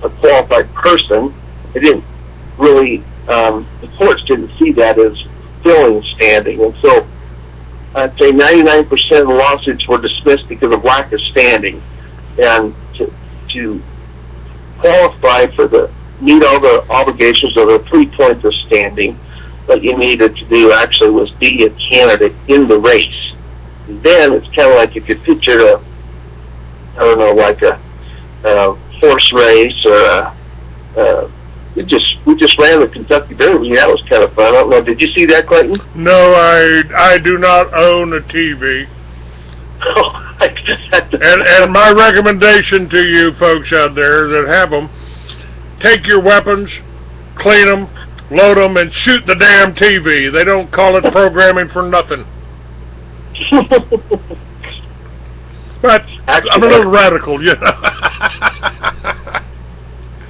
a qualified person. It didn't really, the courts didn't see that as filling standing. And so I'd say 99% of the lawsuits were dismissed because of lack of standing. And to qualify for meet all the obligations of the 3 points of standing, what you needed to do actually was be a candidate in the race. Then it's kind of like if you picture like a horse race or we just ran the Kentucky Derby. That was kind of fun. I don't know. Did you see that, Clayton? No, I do not own a TV. and my recommendation to you folks out there that have them, take your weapons, clean them, load them, and shoot the damn TV. They don't call it programming for nothing. But actually, I'm a little radical, you know.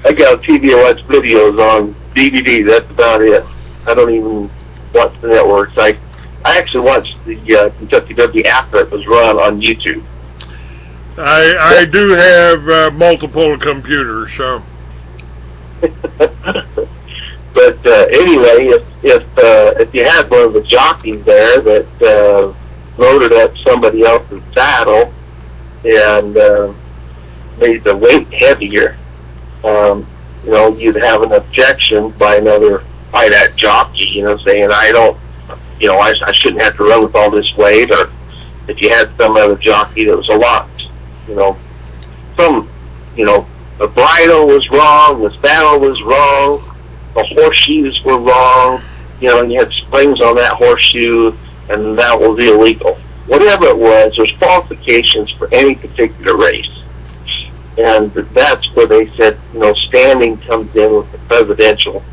I got a TV and watch videos on DVD. That's about it. I don't even watch the networks. I actually watched the Kentucky Derby after it was run on YouTube. I do have multiple computers, so. But anyway, if you had one of the jockeys there that loaded up somebody else's saddle and made the weight heavier, you'd have an objection by that jockey, saying I shouldn't have to run with all this weight. Or if you had some other jockey that was a lot, the bridle was wrong, the saddle was wrong, the horseshoes were wrong, and you had springs on that horseshoe, and that was illegal. Whatever it was, there's qualifications for any particular race. And that's where they said, standing comes in with the presidential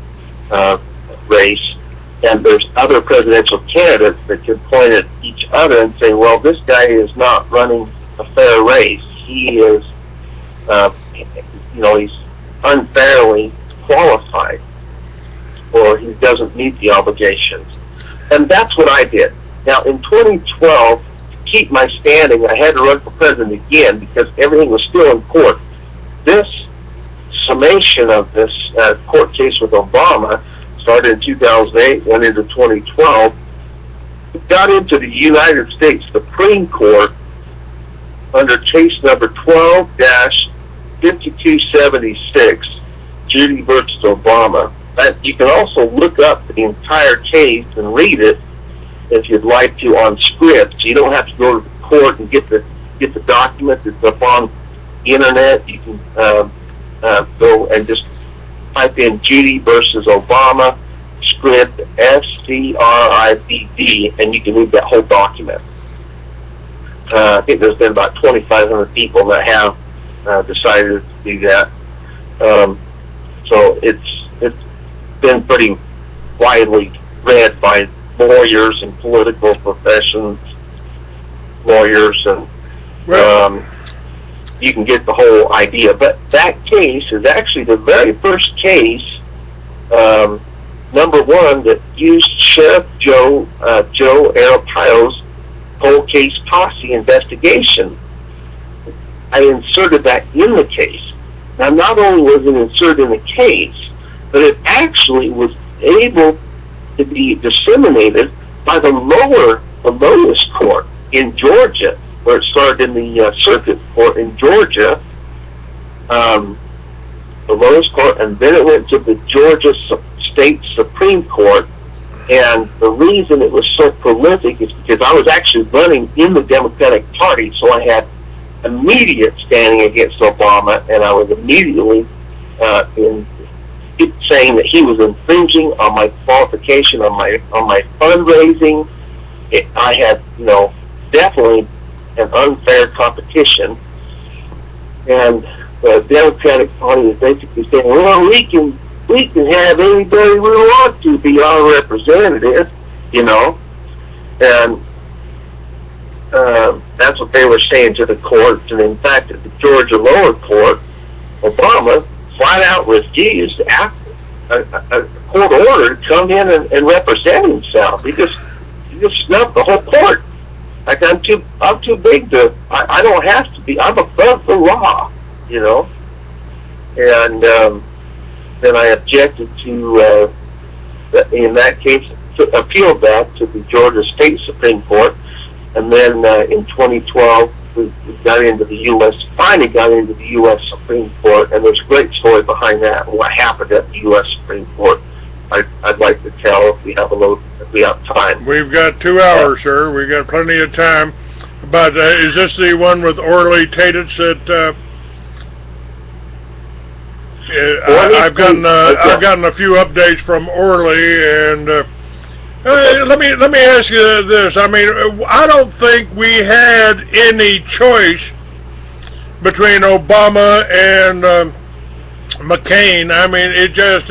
race, and there's other presidential candidates that can point at each other and say, well, this guy is not running a fair race. He is, he's unfairly qualified, or he doesn't meet the obligations. And that's what I did. Now, in 2012, to keep my standing, I had to run for president again because everything was still in court. This summation of this court case with Obama started in 2008, went into 2012. It got into the United States Supreme Court under case number 12-5276, Judy versus Obama. You can also look up the entire case and read it if you'd like to on script. You don't have to go to the court and get the document. It's up on the internet. You can go and just type in Judy versus Obama script, SCRIPD, and you can read that whole document. I think there's been about 2,500 people that have decided to do that. So it's been pretty widely read by lawyers and political professions, lawyers, and you can get the whole idea. But that case is actually the very first case, number one, that used Sheriff Joe Arpaio's cold case posse investigation. I inserted that in the case. Now, not only was it inserted in the case, but it actually was able to be disseminated by the lowest court in Georgia, where it started in the circuit court in Georgia, the lowest court, and then it went to the Georgia State Supreme Court. And the reason it was so prolific is because I was actually running in the Democratic Party, so I had immediate standing against Obama, and I was immediately saying that he was infringing on my qualification, on my fundraising. I had, definitely an unfair competition, and the Democratic Party was basically saying, well, we can have anybody we want to be our representative, and that's what they were saying to the courts. And in fact, at the Georgia lower court, Obama flat out refused a court order to come in and represent himself. He just snubbed the whole court. Like, I'm too big to. I don't have to be. I'm above the law, and then I objected to, in that case, appealed that to the Georgia State Supreme Court, and then in 2012 we got into the finally got into the U.S. Supreme Court, and there's a great story behind that and what happened at the U.S. Supreme Court. I'd like to tell if we have time. We've got 2 hours, sir. We've got plenty of time. But is this the one with Orly Tatitz that? I've gotten a few updates from Orly, and let me ask you this. I mean, I don't think we had any choice between Obama and McCain. I mean, it just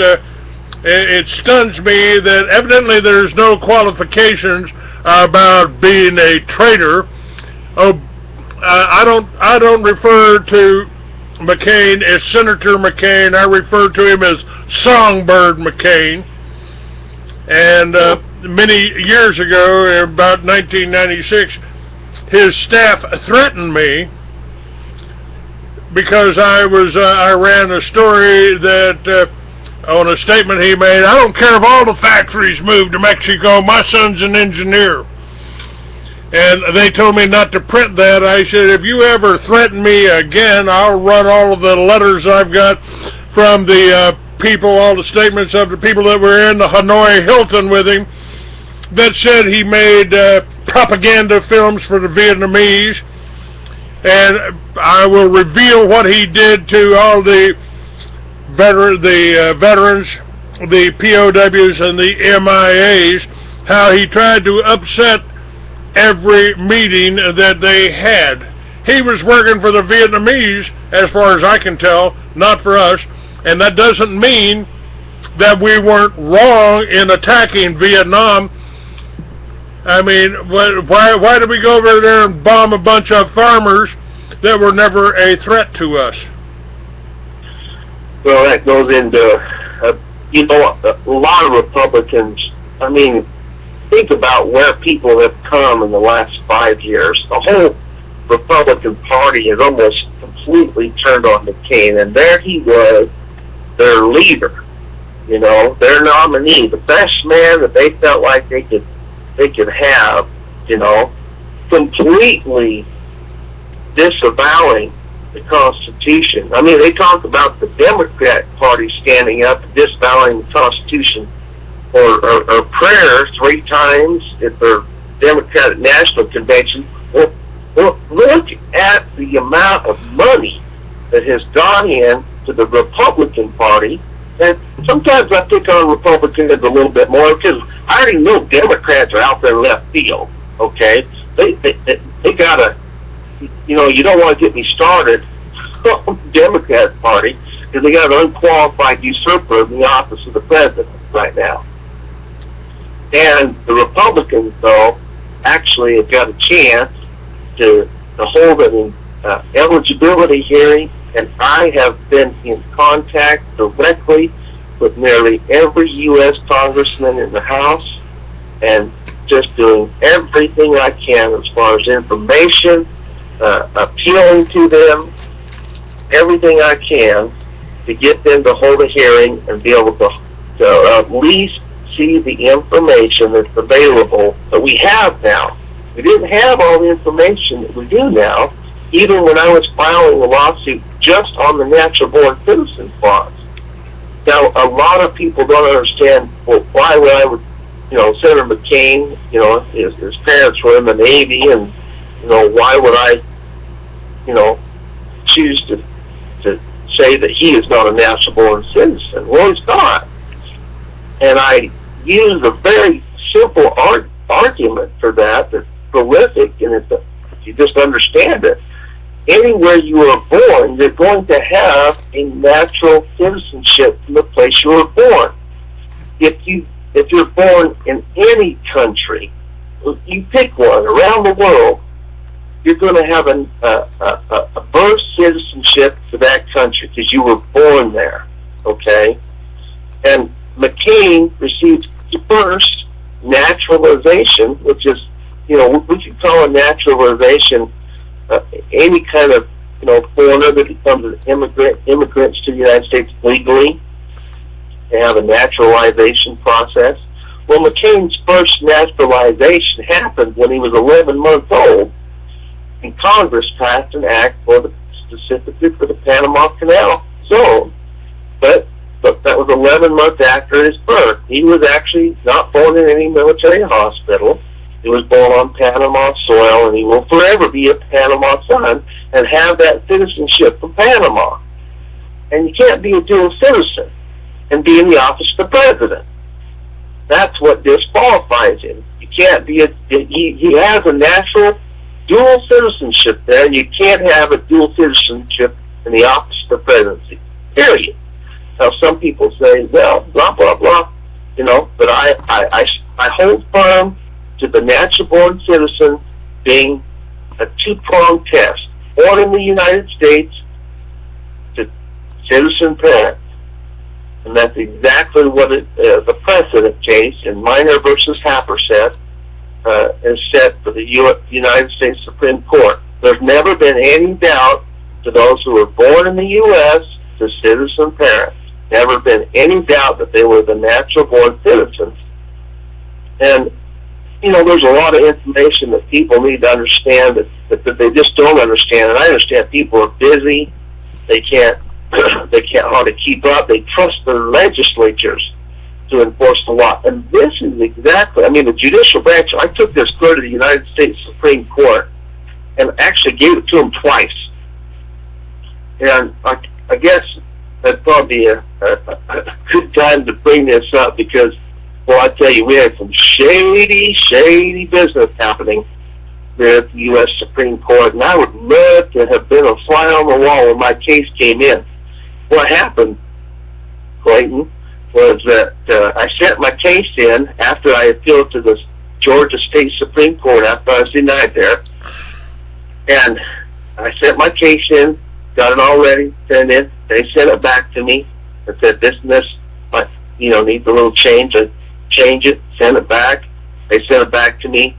it stuns me that evidently there's no qualifications about being a traitor. I don't refer to McCain as Senator McCain. I refer to him as Songbird McCain. And many years ago, about 1996, his staff threatened me because I ran a story that on a statement he made, I don't care if all the factories move to Mexico, my son's an engineer. And they told me not to print that. I said, if you ever threaten me again, I'll run all of the letters I've got from the people, all the statements of the people that were in the Hanoi Hilton with him that said he made propaganda films for the Vietnamese. And I will reveal what he did to all the veterans, the POWs, and the MIAs, how he tried to upset every meeting that they had. He was working for the Vietnamese, as far as I can tell, not for us, and that doesn't mean that we weren't wrong in attacking Vietnam. I mean, why did we go over there and bomb a bunch of farmers that were never a threat to us? Well, that goes into, a lot of Republicans, I mean, think about where people have come in the last 5 years. The whole Republican Party has almost completely turned on McCain, and there he was, their leader, their nominee, the best man that they felt like they could have, completely disavowing the Constitution. I mean, they talk about the Democrat Party standing up and disavowing the Constitution or prayer 3 times at their Democratic National Convention. Well, look at the amount of money that has gone in to the Republican Party. And sometimes I pick on Republicans a little bit more because I already know Democrats are out there left field. Okay, they gotta, you don't want to get me started on the Democrat Party because they got an unqualified usurper in the office of the president right now. And the Republicans, though, actually have got a chance to hold an eligibility hearing, and I have been in contact directly with nearly every U.S. congressman in the House and just doing everything I can as far as information, appealing to them, everything I can to get them to hold a hearing and be able to at least see the information that's available that we have now. We didn't have all the information that we do now, even when I was filing a lawsuit just on the natural born citizen clause. Now, a lot of people don't understand, well, why would I, Senator McCain, his parents were in the Navy, and, why would I, choose to say that he is not a natural born citizen? Well, he's not. And I use a very simple argument for that that's prolific, and if you just understand it. Anywhere you are born, you're going to have a natural citizenship from the place you were born. If you're born in any country, you pick one around the world, you're going to have a birth citizenship for that country because you were born there. Okay, and McCain received the first naturalization, which is, we could call a naturalization any kind of foreigner that becomes an immigrants to the United States legally. They have a naturalization process. Well, McCain's first naturalization happened when he was 11 months old, and Congress passed an act specifically for the Panama Canal zone. But that was 11 months after his birth. He was actually not born in any military hospital. He was born on Panama soil, and he will forever be a Panama son and have that citizenship from Panama. And you can't be a dual citizen and be in the office of the president. That's what disqualifies him. You can't be he has a natural dual citizenship there, and you can't have a dual citizenship in the office of the presidency. Period. Now, some people say, well, blah, blah, blah, but I hold firm to the natural-born citizen being a two-pronged test. Born in the United States to citizen parent. And that's exactly what the precedent case in Minor versus Happersett is set for the United States Supreme Court. There's never been any doubt to those who were born in the U.S. to citizen parents. Never been any doubt that they were the natural-born citizens. And, there's a lot of information that people need to understand that they just don't understand. And I understand people are busy. They can't hardly keep up. They trust their legislatures to enforce the law. And this is exactly, the judicial branch, I took this clear to the United States Supreme Court and actually gave it to them twice. And I guess that'd probably be a good time to bring this up because, well, I tell you, we had some shady business happening there at the U.S. Supreme Court, and I would love to have been a fly on the wall when my case came in. What happened, Clayton, was that I sent my case in after I appealed to the Georgia State Supreme Court after I was denied there, and I sent my case in, got it all ready, sent it in. They sent it back to me and said this and this, needs a little change. I change it, send it back. They sent it back to me.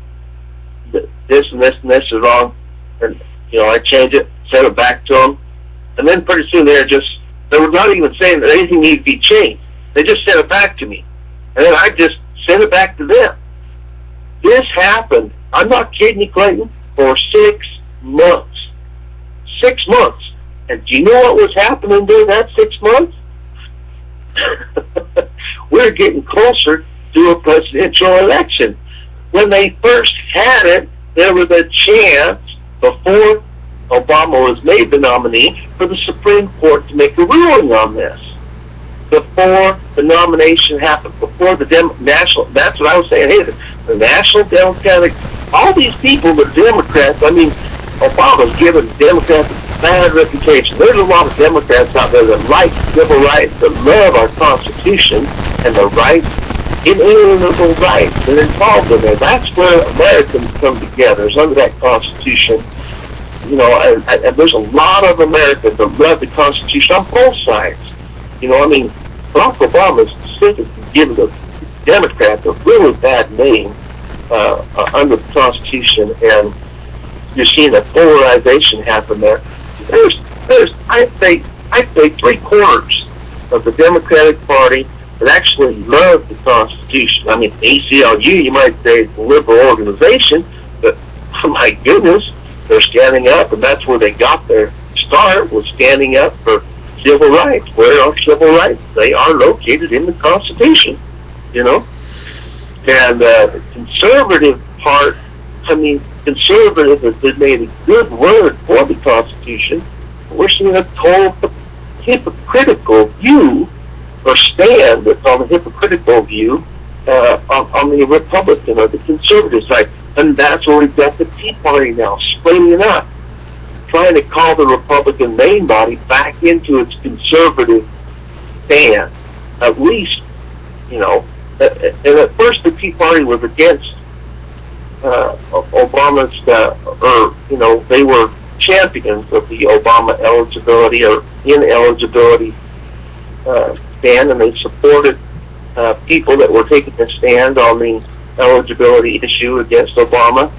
This and this and this is wrong, and I change it, send it back to them, and then pretty soon they were not even saying that anything needed to be changed. They just sent it back to me, and then I just sent it back to them. This happened, I'm not kidding you, Clayton, for 6 months. 6 months. And do you know what was happening during that 6 months? We're getting closer to a presidential election. When they first had it, there was a chance before Obama was made the nominee for the Supreme Court to make a ruling on this. Before the nomination happened, before the national, that's what I was saying, hey, the National Democratic, all these people, the Democrats, Obama's given Democrats a bad reputation. There's a lot of Democrats out there that like civil rights, that love our Constitution, and the rights, inalienable rights, that are involved in there. That's where Americans come together, is under that Constitution. And there's a lot of Americans that love the Constitution on both sides. Barack Obama's specifically given the Democrats a really bad name under the Constitution, and you're seeing a polarization happen there. There's I'd say 3/4 of the Democratic Party that actually love the Constitution. ACLU, you might say, is a liberal organization, but my goodness, they're standing up, and that's where they got their start, was standing up for civil rights. Where are civil rights? They are located in the Constitution, And the conservative part, conservative has been made a good word for the Constitution. We're seeing a total hypocritical view, or stand that's on the hypocritical view on the Republican or the conservative side. And that's where we've got the Tea Party now, springing up, trying to call the Republican main body back into its conservative stand. At least, and at first the Tea Party was against Obama's, they were champions of the Obama eligibility or ineligibility stand, and they supported people that were taking a stand on the eligibility issue against Obama.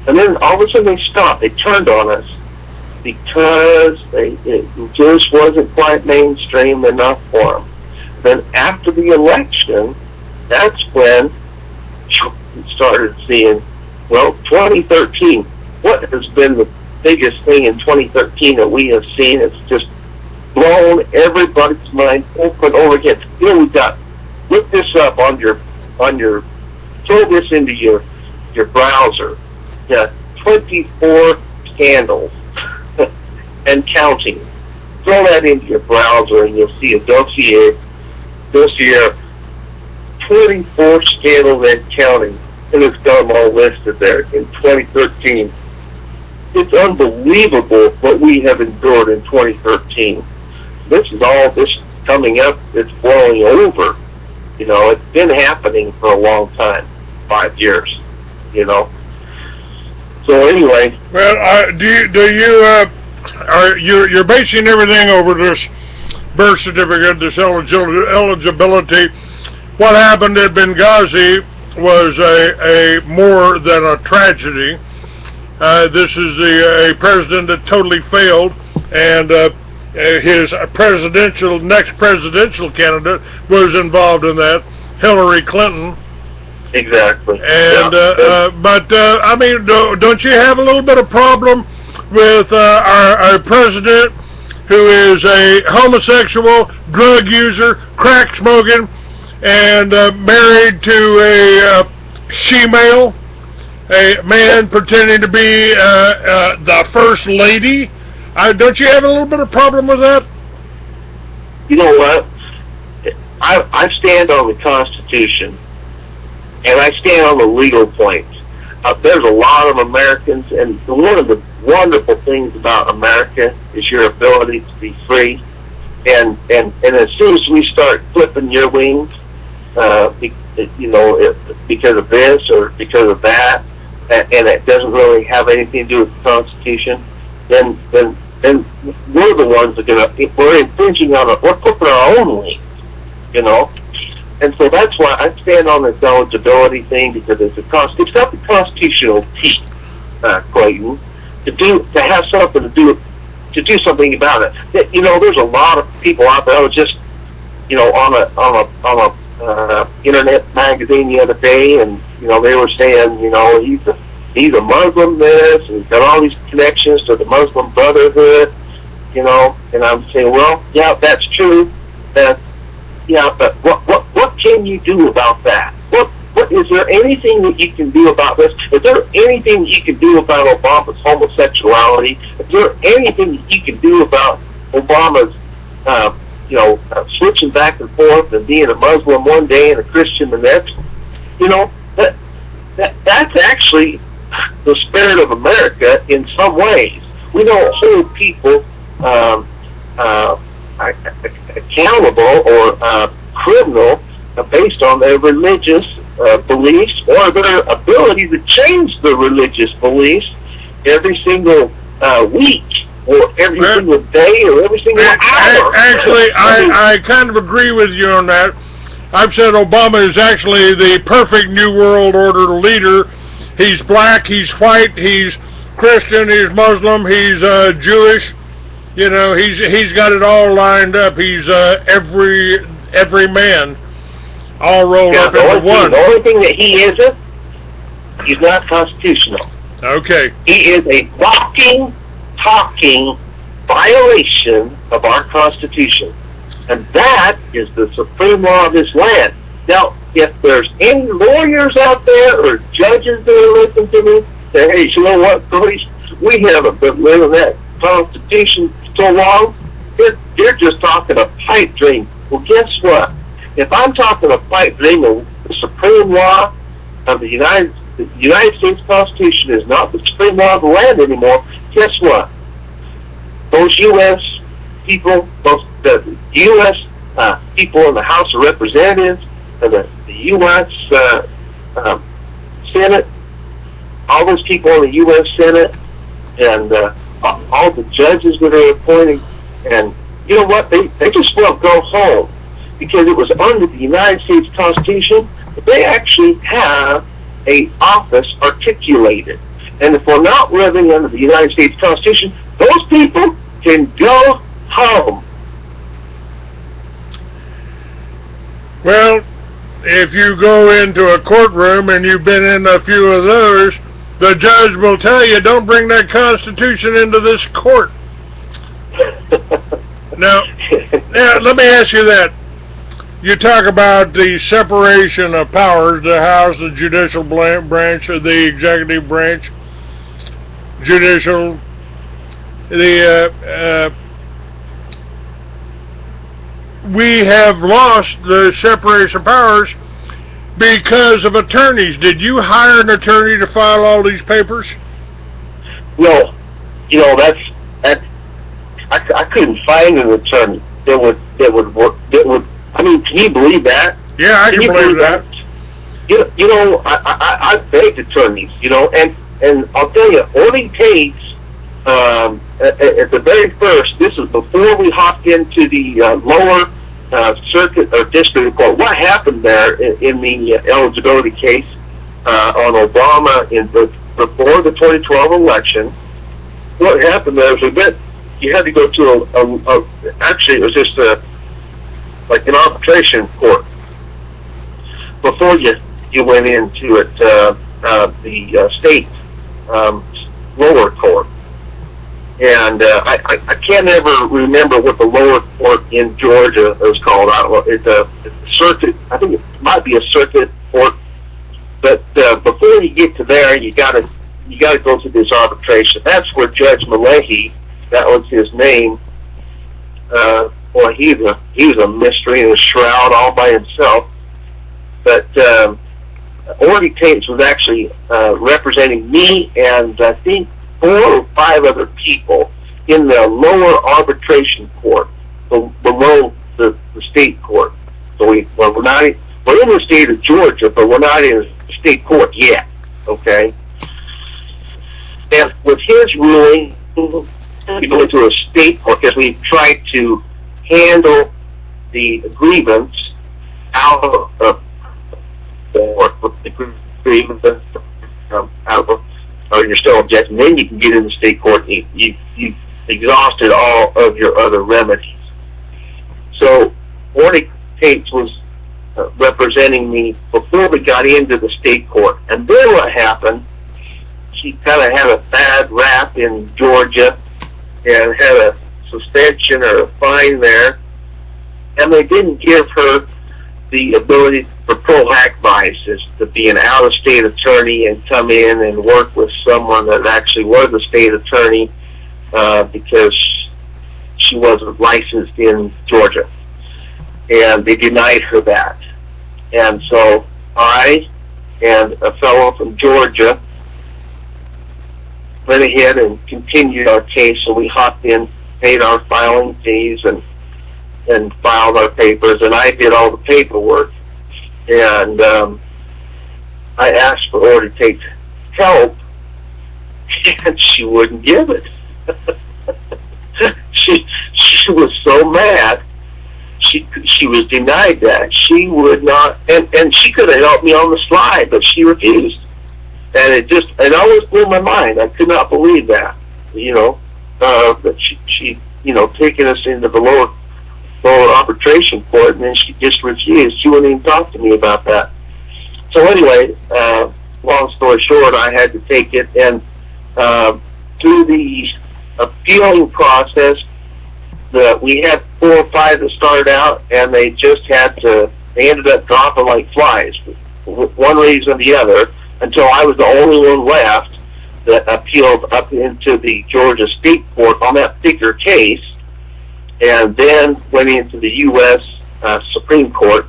And then all of a sudden they stopped. They turned on us. because it just wasn't quite mainstream enough for them. Then after the election, that's when we started seeing, well, 2013, what has been the biggest thing in 2013 that we have seen? It's just blown everybody's mind over and over again. You know, we've got, look this up on your, throw this into your browser. Yeah, 24 scandals and counting. Throw that into your browser and you'll see a dossier, 24 scandals and counting, and it's got them all listed there in 2013. It's unbelievable what we have endured in 2013. This is all this coming up, it's blowing over. You know, it's been happening for a long time, 5 years, you know. So anyway. Well, you're basing everything over this birth certificate, this eligibility. What happened at Benghazi was a more than a tragedy. This is a president that totally failed, and his next presidential candidate was involved in that, Hillary Clinton. Exactly. And I mean, don't you have a little bit of problem with our president, who is a homosexual, drug user, crack smoking, and married to a she-male, a man pretending to be the first lady? Don't you have a little bit of problem with that? You know what? I stand on the Constitution, and I stand on the legal points. There's a lot of Americans, and one of the wonderful things about America is your ability to be free. And as soon as we start clipping your wings, because of this or because of that, and it doesn't really have anything to do with the Constitution, then we're the ones that we're infringing on we're clipping our own wings, you know. And so that's why I stand on this eligibility thing, because it's got the constitutional teeth, Clayton, to have something to do something about it. You know, there's a lot of people out there. I was just, you know, on a internet magazine the other day, and you know, they were saying, you know, he's a Muslim this, and he's got all these connections to the Muslim Brotherhood, you know. And I'm saying, well, yeah, that's true. Yeah, but what can you do about that? What is there anything that you can do about this? Is there anything you can do about Obama's homosexuality? Is there anything that you can do about Obama's, switching back and forth and being a Muslim one day and a Christian the next? You know, that's actually the spirit of America in some ways. We don't hold people accountable or criminal based on their religious beliefs or their ability to change their religious beliefs every single week or every single day or every single hour. Actually, I kind of agree with you on that. I've said Obama is actually the perfect New World Order leader. He's black, he's white, he's Christian, he's Muslim, he's Jewish. You know, he's got it all lined up. He's every man, all rolled up into one. The only thing that he isn't, he's not constitutional. Okay. He is a walking, talking violation of our Constitution, and that is the supreme law of this land. Now, if there's any lawyers out there or judges that are listening to me, say, hey, you know what, Cody, we haven't been living that Constitution so long, you're just talking a pipe dream. Well, guess what? If I'm talking a pipe dream, the supreme law of the United States Constitution is not the supreme law of the land anymore, guess what? Those U.S. people, the U.S. People in the House of Representatives and the U.S. Senate, all those people in the U.S. Senate, and all the judges that are appointed, and you know what? They just will go home because it was under the United States Constitution that they actually have a office articulated, And if we're not living under the United States Constitution, those people can go home. Well, if you go into a courtroom and you've been in a few of those, the judge will tell you, don't bring that Constitution into this court. Now, let me ask you that. You talk about the separation of powers, the House, the judicial branch, or the executive branch, judicial, we have lost the separation of powers because of attorneys. Did you hire an attorney to file all these papers? No. That's I couldn't find an attorney that would work. I mean, can you believe that? Yeah, I can believe that. I begged attorneys, and I'll tell you, only takes at the very first. This is before we hopped into the lower circuit or district court. What happened there in the eligibility case on Obama before the 2012 election? What happened there was you had to go to actually it was just like an arbitration court before you went into it, the state lower court. And I can't ever remember what the lower court in Georgia is called. I don't know. It's a circuit. I think it might be a circuit court. But before you get to there, you got to go to this arbitration. That's where Judge Malahi, that was his name. Boy, he was a mystery and a shroud all by himself. But Orly Tates was actually representing me and I think 4 or 5 other people in the lower arbitration court below the state court. So we're in the state of Georgia, but we're not in the state court yet. Okay. And with his ruling, we go into a state court because we tried to handle the grievance out of the grievance out of, or you're still objecting, then you can get in the state court and you've exhausted all of your other remedies. So Orly Tates was representing me before we got into the state court. And then what happened, she kind of had a bad rap in Georgia and had a suspension or a fine there, and they didn't give her the ability for pro hac vices to be an out-of-state attorney and come in and work with someone that actually was a state attorney because she wasn't licensed in Georgia. And they denied her that. And so I and a fellow from Georgia went ahead and continued our case, so we hopped in, paid our filing fees, and filed our papers, and I did all the paperwork. And I asked for Orly Tate's help, and she wouldn't give it. She was so mad. She was denied that. She would not, and she could have helped me on the slide, but she refused. And it always blew my mind. I could not believe that, that she taking us into the lower arbitration court, and then she just refused. She wouldn't even talk to me about that. So anyway, long story short, I had to take it, and through the appealing process, we had 4 or 5 that started out, and they ended up dropping like flies, one reason or the other, until I was the only one left that appealed up into the Georgia State Court on that particular case, and then went into the U.S. Supreme Court.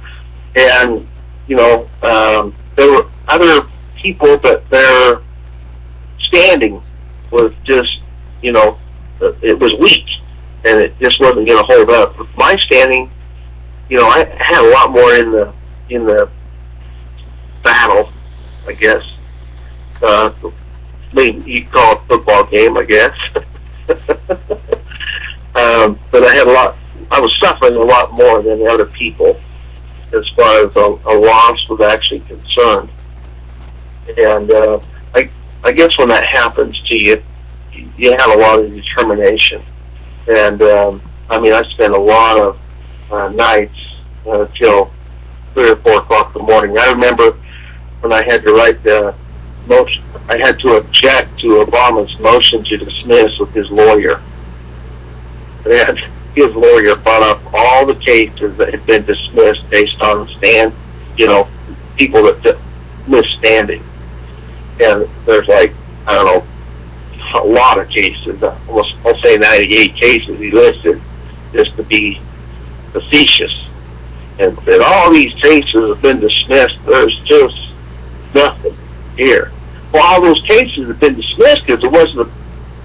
And, there were other people, but their standing was just, it was weak, and it just wasn't going to hold up. With my standing, I had a lot more in the battle, I guess. Maybe you'd call it a football game, I guess. But I was suffering a lot more than other people as far as a loss was actually concerned. And I guess when that happens to you, you have a lot of determination. And I mean, I spent a lot of nights till 3 or 4 o'clock in the morning. I remember when I had to write the motion, I had to object to Obama's motion to dismiss with his lawyer. And his lawyer brought up all the cases that had been dismissed based on people that missed standing. And there's like, I don't know, a lot of cases, I'll say 98 cases he listed, just to be facetious. And said, all these cases have been dismissed, there's just nothing here. Well, all those cases have been dismissed because there wasn't a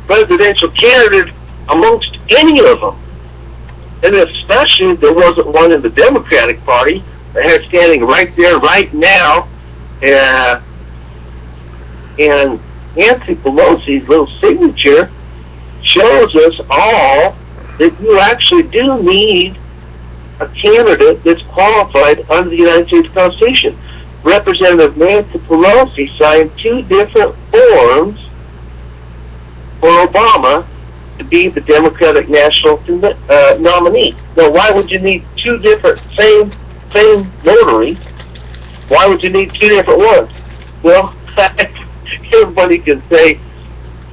presidential candidate amongst any of them. And especially there wasn't one in the Democratic Party that had standing right there, right now. And Nancy Pelosi's little signature shows us all that you actually do need a candidate that's qualified under the United States Constitution. Representative Nancy Pelosi signed 2 different forms for Obama to be the Democratic National nominee. Now, why would you need 2 different, same notary? Why would you need 2 different ones? Well, everybody can say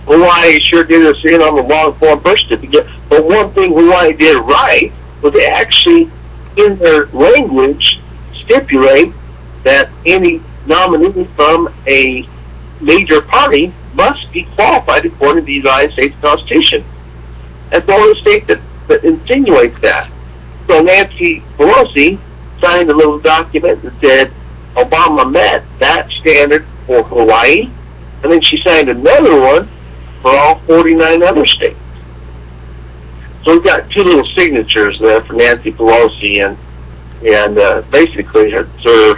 Hawaii sure did us in on the long form birth certificate, but one thing Hawaii did right was they actually, in their language, stipulate that any nominee from a major party must be qualified according to the United States Constitution. That's the only state that insinuates that. So Nancy Pelosi signed a little document that said Obama met that standard for Hawaii, and then she signed another one for all 49 other states. So we've got 2 little signatures there for Nancy Pelosi, and basically Sir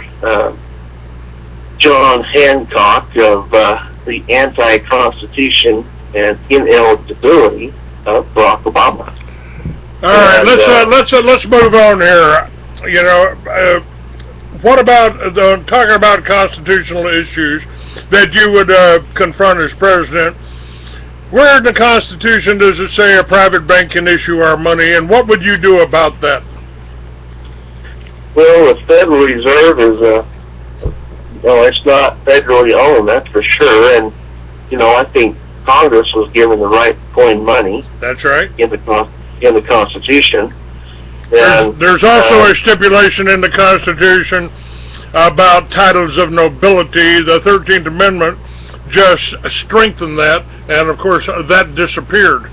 John Hancock of the anti-constitution and ineligibility of Barack Obama. All right, let's move on here. You know, what about talking about constitutional issues that you would confront as president? Where in the Constitution does it say a private bank can issue our money, and what would you do about that? Well, the Federal Reserve is it's not federally owned, that's for sure. And I think Congress was given the right to coin money. That's right. In the Constitution. And there's also a stipulation in the Constitution about titles of nobility. The 13th Amendment just strengthened that, and of course that disappeared.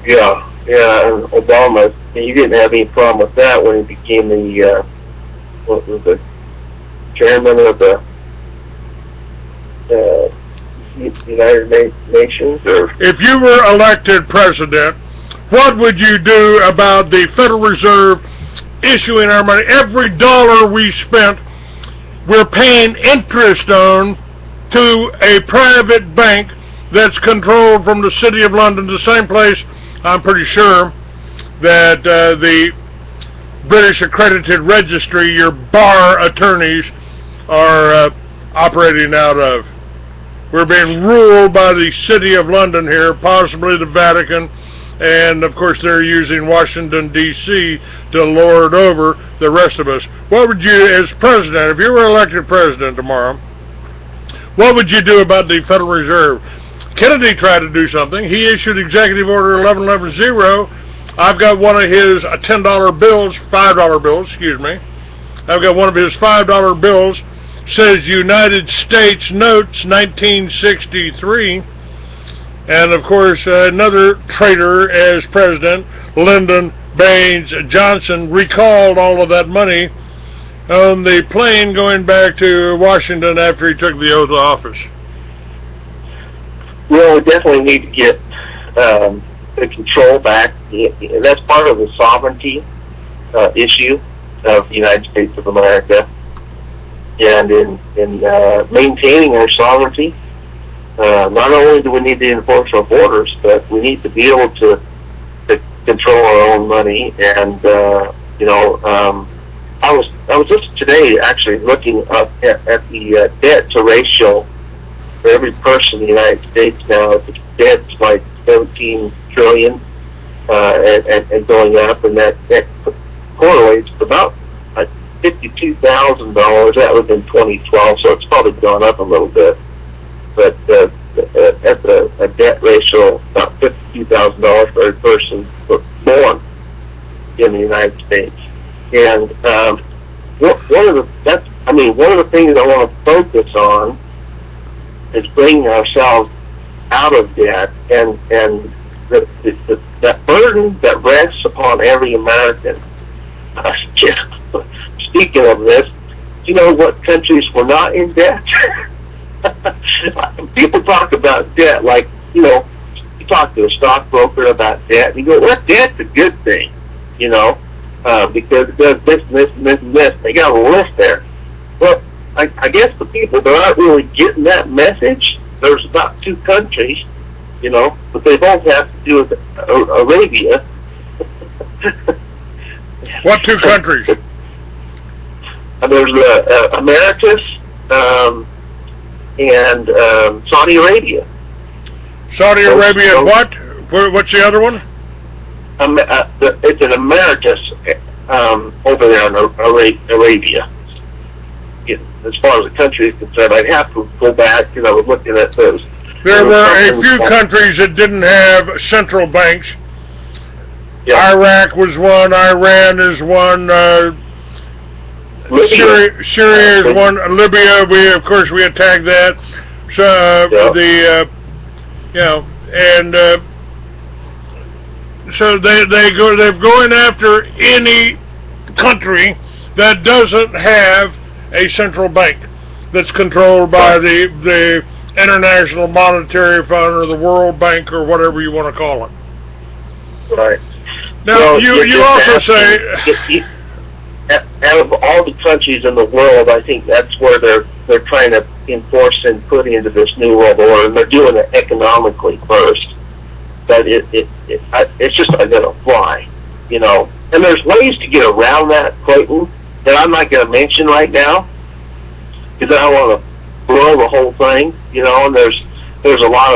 Yeah, and Obama, he didn't have any problem with that when he became the chairman of the United Nations. Or if you were elected president, what would you do about the Federal Reserve issuing our money? Every dollar we spent, we're paying interest on to a private bank that's controlled from the City of London, the same place, I'm pretty sure, that the British Accredited Registry, your bar attorneys, are operating out of. We're being ruled by the City of London here, possibly the Vatican, and of course they're using Washington, D.C. to lord over the rest of us. What would you, as president, if you were elected president tomorrow, what would you do about the Federal Reserve? Kennedy tried to do something. He issued Executive Order 1110. I've got one of his $10 bills, $5 bills, excuse me. I've got one of his $5 bills, says United States Notes 1963. And of course, another traitor as president, Lyndon Baines Johnson, recalled all of that money on the plane going back to Washington after he took the oath of office. Well, we definitely need to get the control back. That's part of the sovereignty issue of the United States of America. And in maintaining our sovereignty, not only do we need to enforce our borders, but we need to be able to control our own money. And I was just today actually looking up at the debt to ratio for every person in the United States now, the debt's like 17 trillion, and going up, and that correlates to about $52,000. That was in 2012, so it's probably gone up a little bit. But at a debt ratio of about $52,000 for every person born in the United States. And one of the things I want to focus on is bringing ourselves out of debt, and that burden that rests upon every American. Speaking of this, do you know what countries were not in debt? People talk about debt like, you talk to a stockbroker about debt, and you go, well, debt's a good thing, because it does this and this and this and this. They got a list there. Well, I guess the people that aren't really getting that message, there's about 2 countries, but they both have to do with Arabia. What 2 countries? There's Emeritus and Saudi Arabia. Saudi Arabia, what? What's the other one? It's an Emeritus over there in Arabia. As far as the country is concerned, I'd have to go back, I was looking at those. There were a few countries that didn't have central banks. Yeah. Iraq was one, Iran is one, Syria is one, Libya, we attacked that. So, so they're going after any country that doesn't have a central bank that's controlled by the International Monetary Fund or the World Bank or whatever you want to call it. Right. Now, you also say, out of all the countries in the world, I think that's where they're trying to enforce and put into this new world order, and they're doing it economically first. But it's just not going to fly, And there's ways to get around that, Clayton, that I'm not going to mention right now, because I don't want to blow the whole thing, And there's a lot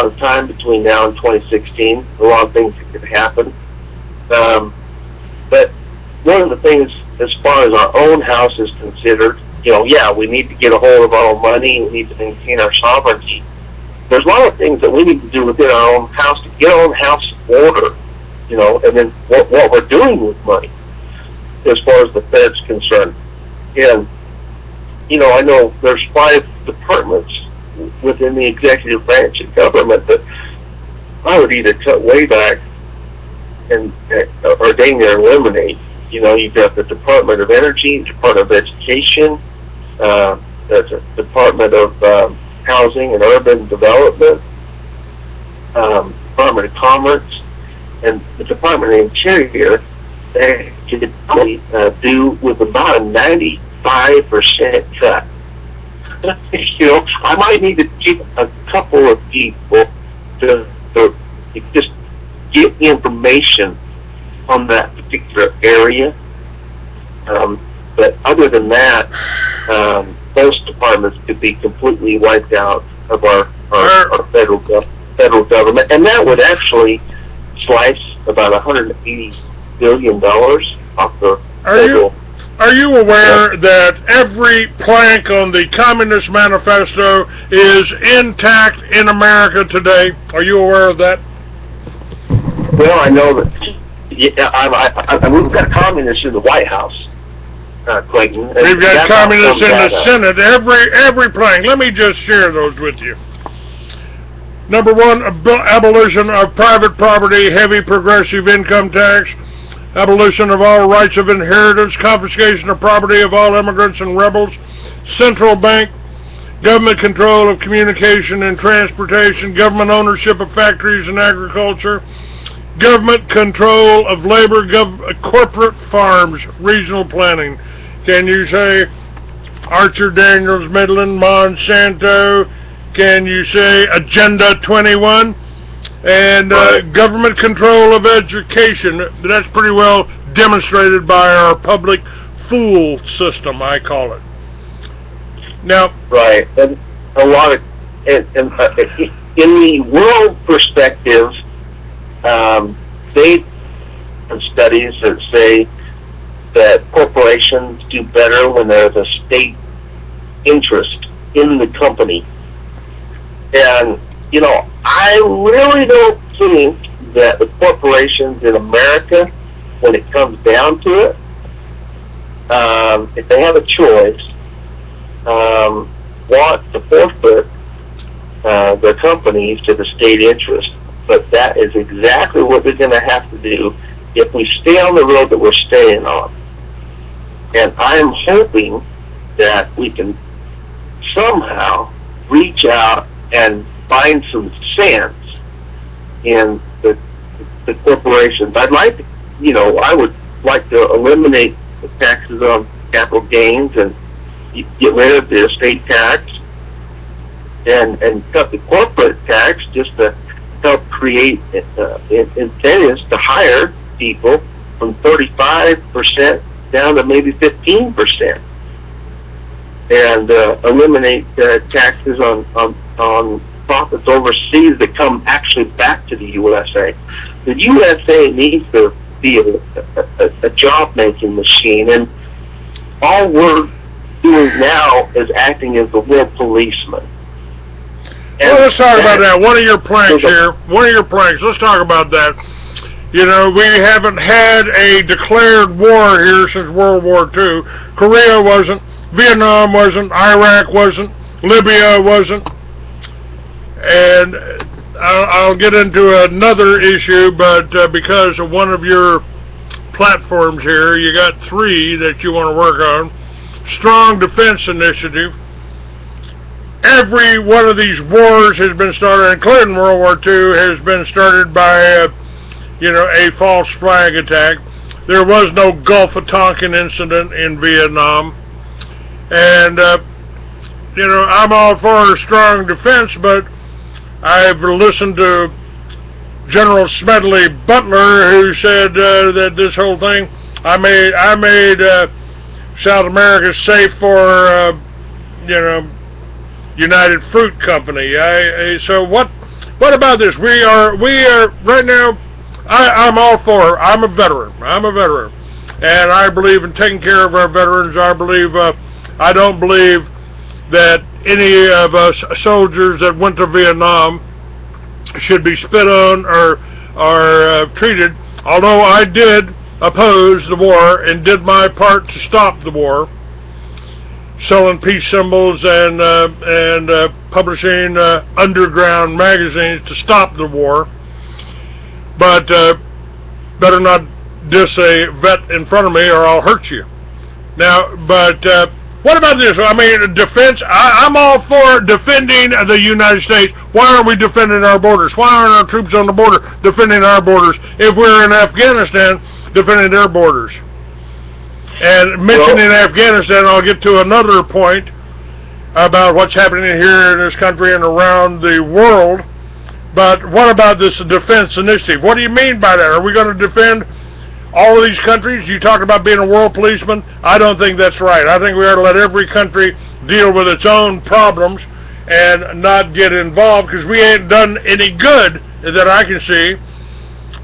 of time between now and 2016. A lot of things that could happen. But one of the things, as far as our own house is considered, we need to get a hold of our own money. We need to maintain our sovereignty. There's a lot of things that we need to do within our own house to get our own house in order, and then what we're doing with money, as far as the Fed's concerned. And, I know there's 5 departments within the executive branch of government that I would either cut way back or dang near eliminate. You've got the Department of Energy, the Department of Education, the Department of Housing and Urban Development, Department of Commerce, and the Department of Interior. They could probably do with about a 95% cut. I might need to keep a couple of people to just get information on that particular area. But other than that, most departments could be completely wiped out of our federal government, and that would actually slice about $180 billion off the federal. Are you aware that every plank on the Communist Manifesto is intact in America today? Are you aware of that? Well, I know that. We've got communists in the White House, Clayton. We've got communists in the Senate. Every plank. Let me just share those with you. Number 1, abolition of private property, heavy progressive income tax, abolition of all rights of inheritance, confiscation of property of all immigrants and rebels, central bank, government control of communication and transportation, government ownership of factories and agriculture, government control of labor, corporate farms, regional planning. Can you say Archer, Daniels, Midland, Monsanto? Can you say Agenda 21? And government control of education. That's pretty well demonstrated by our public fool system, I call it. Now, right, and a lot of in the world perspective, they have studies that say that corporations do better when there's a state interest in the company. And, you know, I really don't think that the corporations in America, when it comes down to it, if they have a choice, want to forfeit their companies to the state interest. But that is exactly what they're going to have to do if we stay on the road that we're staying on. And I'm hoping that we can somehow reach out and find some sense in the corporations. I'd like to, you know, I would like to eliminate the taxes on capital gains and get rid of the estate tax and cut the corporate tax just to help create incentives to hire people from 35% down to maybe 15%, and eliminate taxes on profits overseas that come actually back to the USA. The USA needs to be a job-making machine, and all we're doing now is acting as the world policeman. Well, let's talk about that. One of your planks here. One of your planks. Let's talk about that. You know, we haven't had a declared war here since World War II. Korea wasn't. Vietnam wasn't. Iraq wasn't. Libya wasn't. And I'll get into another issue, but because of one of your platforms here, you got 3 that you want to work on. Strong Defense Initiative. Every one of these wars has been started, including World War II, has been started by, a false flag attack. There was no Gulf of Tonkin incident in Vietnam. And, I'm all for a strong defense, but I've listened to General Smedley Butler, who said that this whole thing, I made South America safe for, United Fruit Company. So what about this? We are right now. I'm all for. I'm a veteran, and I believe in taking care of our veterans. I don't believe that any of us soldiers that went to Vietnam should be spit on or treated. Although I did oppose the war and did my part to stop the war, selling peace symbols and publishing underground magazines to stop the war. But better not diss a vet in front of me or I'll hurt you. Now, but what about this? I mean, defense, I'm all for defending the United States. Why aren't we defending our borders? Why aren't our troops on the border defending our borders if we're in Afghanistan defending their borders? And mentioning Afghanistan, I'll get to another point about what's happening here in this country and around the world. But what about this defense initiative? What do you mean by that? Are we going to defend all of these countries? You talk about being a world policeman. I don't think that's right. I think we ought to let every country deal with its own problems and not get involved, because we ain't done any good that I can see.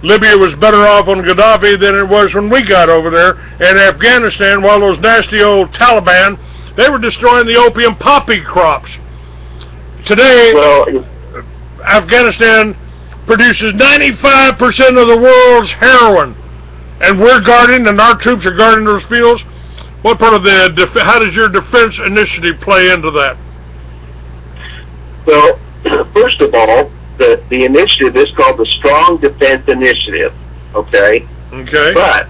Libya was better off on Gaddafi than it was when we got over there. And Afghanistan, while those nasty old Taliban, they were destroying the opium poppy crops. Today, Afghanistan produces 95% of the world's heroin. And we're guarding, and our troops are guarding those fields. What part of how does your defense initiative play into that? Well, first of all, the initiative is called the Strong Defense Initiative, okay? Okay. But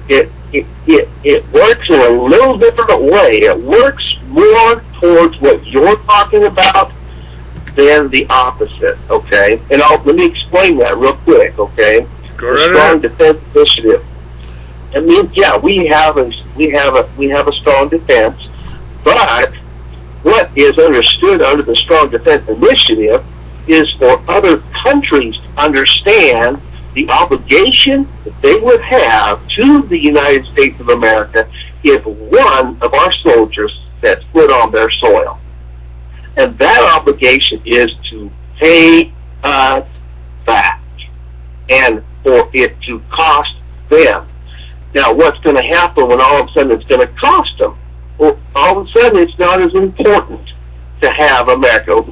it works in a little different way. It works more towards what you're talking about than the opposite, okay? And let me explain that real quick, okay? The Strong Defense Initiative. I mean, yeah, we have a strong defense, but what is understood under the Strong Defense Initiative is for other countries to understand the obligation that they would have to the United States of America if one of our soldiers sets foot on their soil. And that obligation is to pay us back and for it to cost them. Now, what's going to happen when all of a sudden it's going to cost them? Well, all of a sudden it's not as important to have America.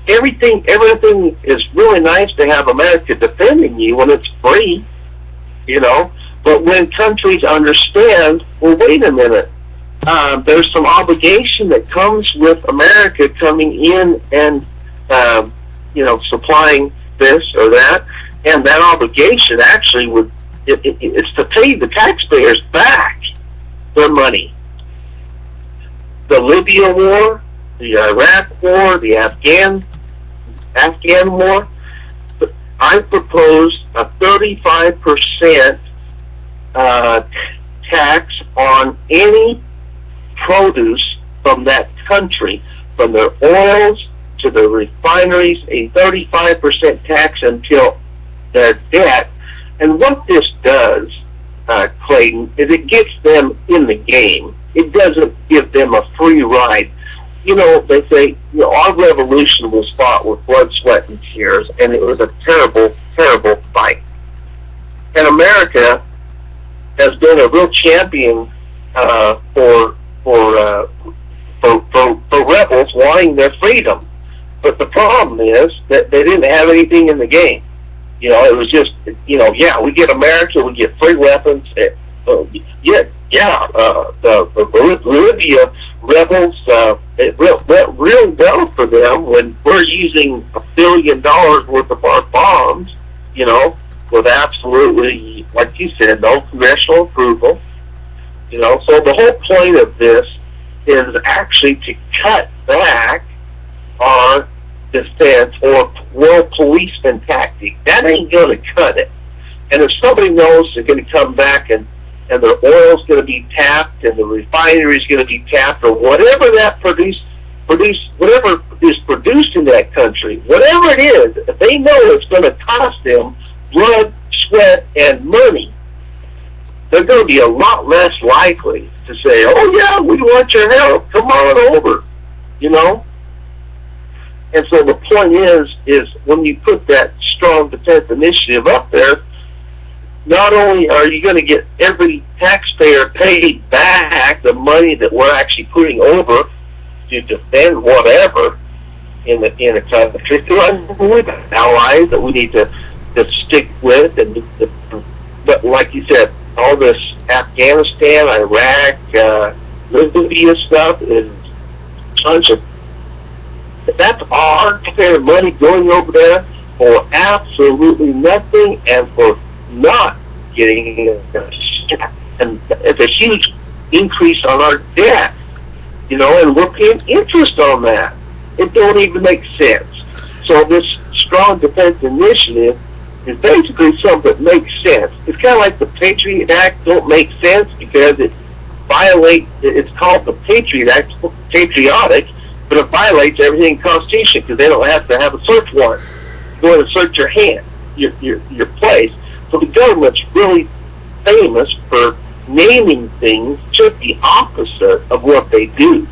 Everything is really nice to have America defending you when it's free, But when countries understand, well, wait a minute, there's some obligation that comes with America coming in and, supplying this or that, and that obligation actually it's to pay the taxpayers back their money. The Libya war, the Iraq war, the Afghan war, I propose a 35% tax on any produce from that country, from their oils to the refineries, a 35% tax until their debt. And what this does, Clayton, is it gets them in the game. It doesn't give them a free ride. They say, our revolution was fought with blood, sweat, and tears, and it was a terrible, terrible fight. And America has been a real champion for rebels wanting their freedom. But the problem is that they didn't have anything in the game. It was just, we get America, we get free weapons. The Libya rebels, it went real well for them when we're using $1 billion worth of our bombs, with absolutely, like you said, no congressional approval. So the whole point of this is actually to cut back our defense or world policeman tactic. That ain't going to cut it. And if somebody knows they're going to come back and their oil's going to be tapped and the refinery's going to be tapped or whatever whatever is produced in that country, whatever it is, if they know it's going to cost them blood, sweat, and money, they're going to be a lot less likely to say, oh yeah, we want your help, come on over, And so the point is when you put that strong defense initiative up there, not only are you going to get every taxpayer paid back the money that we're actually putting over to defend whatever in a country, with allies that we need to stick with, but like you said, all this Afghanistan, Iraq, Libya stuff is tons of. That's our taxpayer money going over there for absolutely nothing and for not getting and it's a huge increase on our debt, and we're paying interest on that. It don't even make sense. So this strong defense initiative is basically something that makes sense. It's kind of like the Patriot Act don't make sense because it violates, it's called the Patriot Act, patriotic, but it violates everything in the Constitution because they don't have to have a search warrant. Go in and search your hand, your place. So the government's really famous for naming things just the opposite of what they do.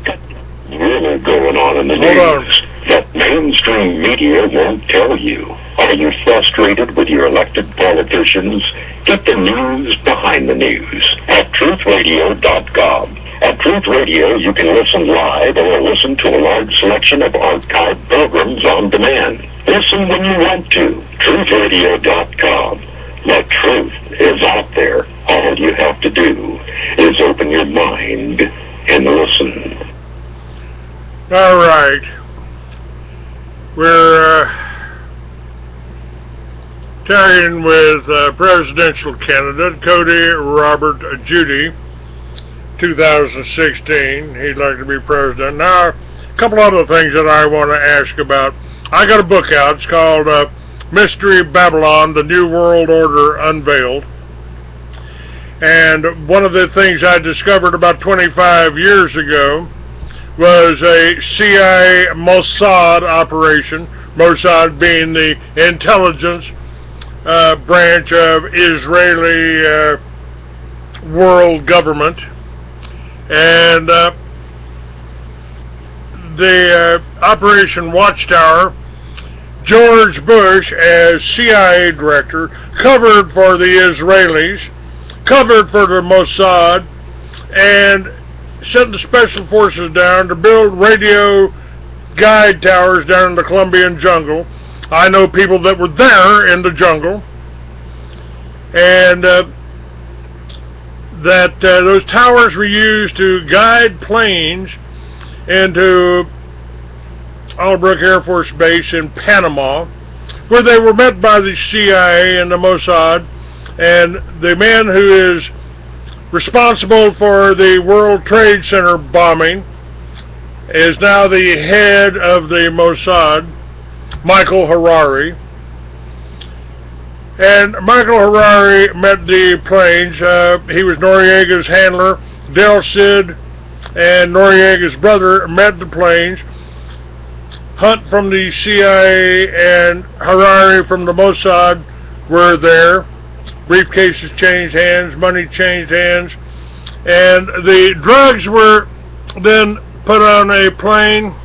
Really going on in the news that mainstream media won't tell you. Are you frustrated with your elected politicians? Get the news behind the news at truthradio.com. At Truth Radio, you can listen live or listen to a large selection of archived programs on demand. Listen when you want to. truthradio.com. The truth is out there. All you have to do is open your mind and listen. All right. We're talking with presidential candidate Cody Robert Judy, 2016. He'd like to be president. Now, a couple other things that I want to ask about. I got a book out. It's called Mystery Babylon, The New World Order Unveiled. And one of the things I discovered about 25 years ago was a CIA Mossad operation, Mossad being the intelligence branch of Israeli world government. And the Operation Watchtower, George Bush, as CIA director, covered for the Israelis, covered for the Mossad, and sent the special forces down to build radio guide towers down in the Colombian jungle. I know people that were there in the jungle, and that those towers were used to guide planes into Albrook Air Force Base in Panama, where they were met by the CIA and the Mossad, and the man who is responsible for the World Trade Center bombing is now the head of the Mossad, Michael Harari. And Michael Harari met the planes. He was Noriega's handler. Del Cid and Noriega's brother met the planes. Hunt from the CIA and Harari from the Mossad were there. Briefcases changed hands, money changed hands, and the drugs were then put on a plane,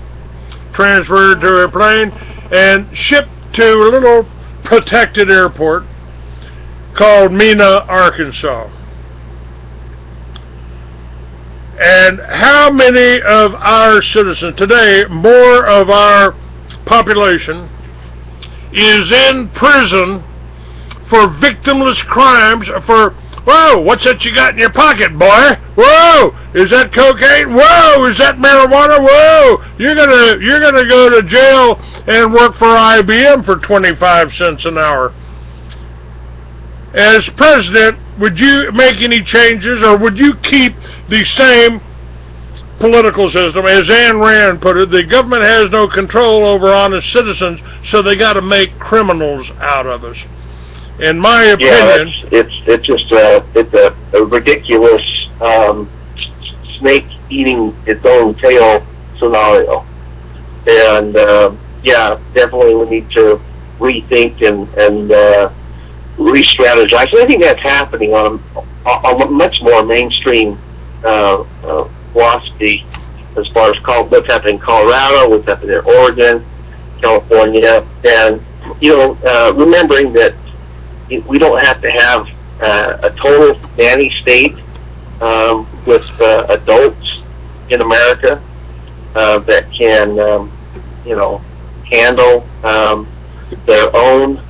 transferred to a plane, and shipped to a little protected airport called Mena, Arkansas. And how many of our citizens today, more of our population, is in prison for victimless crimes for, whoa, what's that you got in your pocket, boy? Whoa, is that cocaine? Whoa, is that marijuana? Whoa, you're gonna go to jail and work for IBM for 25 cents an hour. As president, would you make any changes, or would you keep the same political system? As Ayn Rand put it, the government has no control over honest citizens, so they got to make criminals out of us. In my opinion, it's just a ridiculous snake eating its own tail scenario, and definitely we need to rethink and re-strategize. And I think that's happening on a much more mainstream philosophy as far as what's happening in Colorado, what's happening in Oregon, California, and remembering that we don't have to have a total nanny state with adults in America that can, handle their own,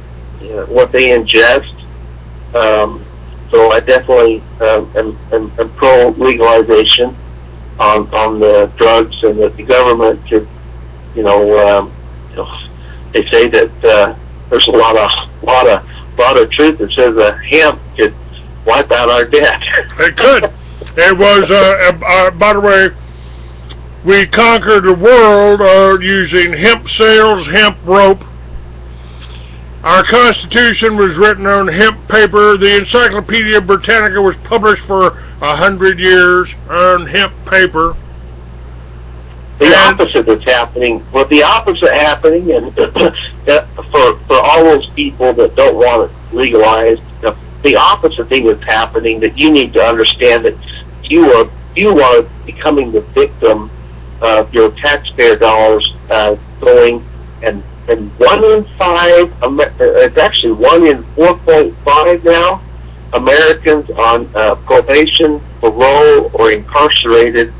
what they ingest. So I definitely am pro legalization on the drugs, and that the government could, they say that there's a lot of truth that says hemp could wipe out our debt. It could. It was, by the way, we conquered the world using hemp sails, hemp rope. Our Constitution was written on hemp paper. The Encyclopedia Britannica was published for 100 years on hemp paper. The opposite that's happening. Well, the opposite happening, and for all those people that don't want it legalized, the opposite thing that's happening, that you need to understand, that you are becoming the victim of your taxpayer dollars going, and 1 in 5, it's actually 1 in 4.5 now, Americans on probation, parole, or incarcerated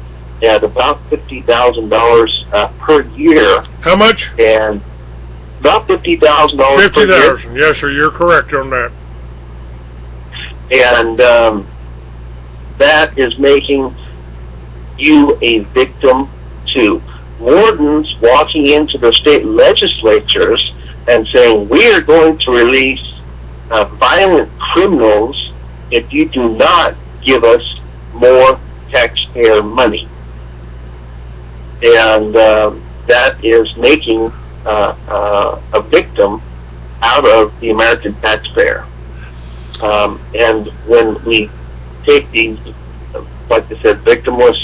at about $50,000 per year. How much? And about $50,000 per year. $50,000. Yes, sir. You're correct on that. And that is making you a victim too. Wardens walking into the state legislatures and saying, we are going to release violent criminals if you do not give us more taxpayer money. And that is making a victim out of the American taxpayer. And when we take these, like I said, victimless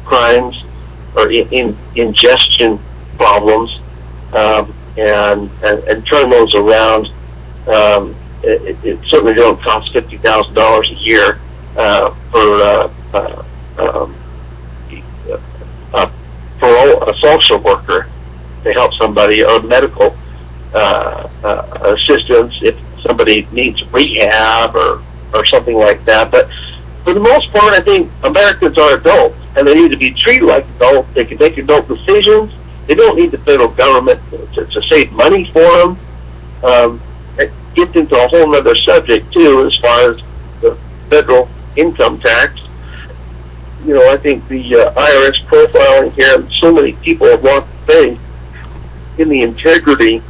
crimes or ingestion problems, and turn those around, it certainly don't cost $50,000 a year for social worker to help somebody, or medical assistance if somebody needs rehab or something like that. But for the most part, I think Americans are adults, and they need to be treated like adults. They can make adult decisions. They don't need the federal government to save money for them. It gets into a whole other subject, too, as far as the federal income tax. You know, I think the IRS profiling here, so many people have lost faith in the integrity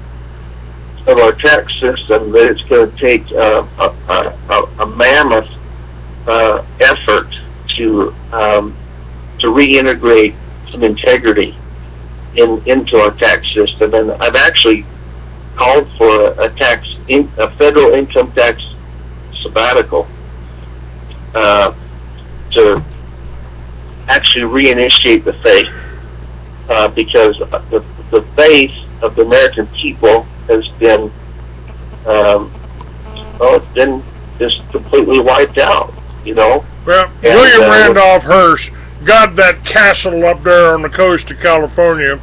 of our tax system that it's going to take a mammoth effort to reintegrate some integrity into our tax system. And I've actually called for a federal income tax sabbatical to actually reinitiate the faith, because the faith of the American people has been, it's been just completely wiped out, you know. Well, William Randolph Hearst got that castle up there on the coast of California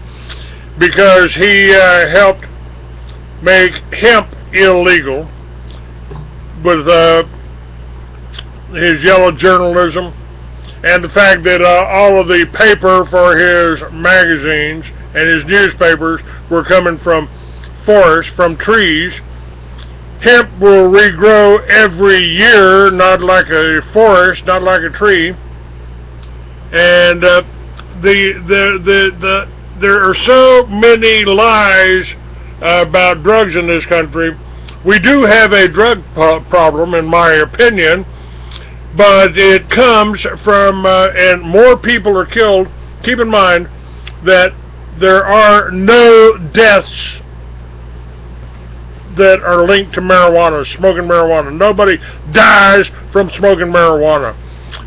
because he helped make hemp illegal with his yellow journalism, and the fact that all of the paper for his magazines and his newspapers were coming from forests, from trees. Hemp will regrow every year, not like a forest, not like a tree. And there are so many lies about drugs in this country. We do have a drug problem, in my opinion, but it comes from, and more people are killed. Keep in mind that there are no deaths that are linked to marijuana, smoking marijuana. Nobody dies from smoking marijuana.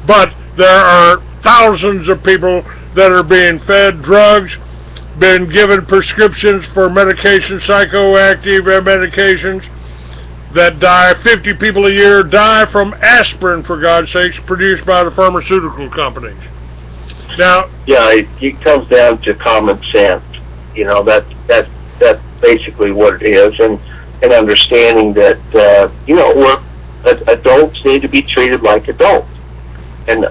But there are thousands of people that are being fed drugs, been given prescriptions for medication, psychoactive medications, that die. 50 people a year die from aspirin, for God's sakes, produced by the pharmaceutical companies. Now, yeah, it comes down to common sense. You know, that's basically what it is, and understanding that you know, adults need to be treated like adults, and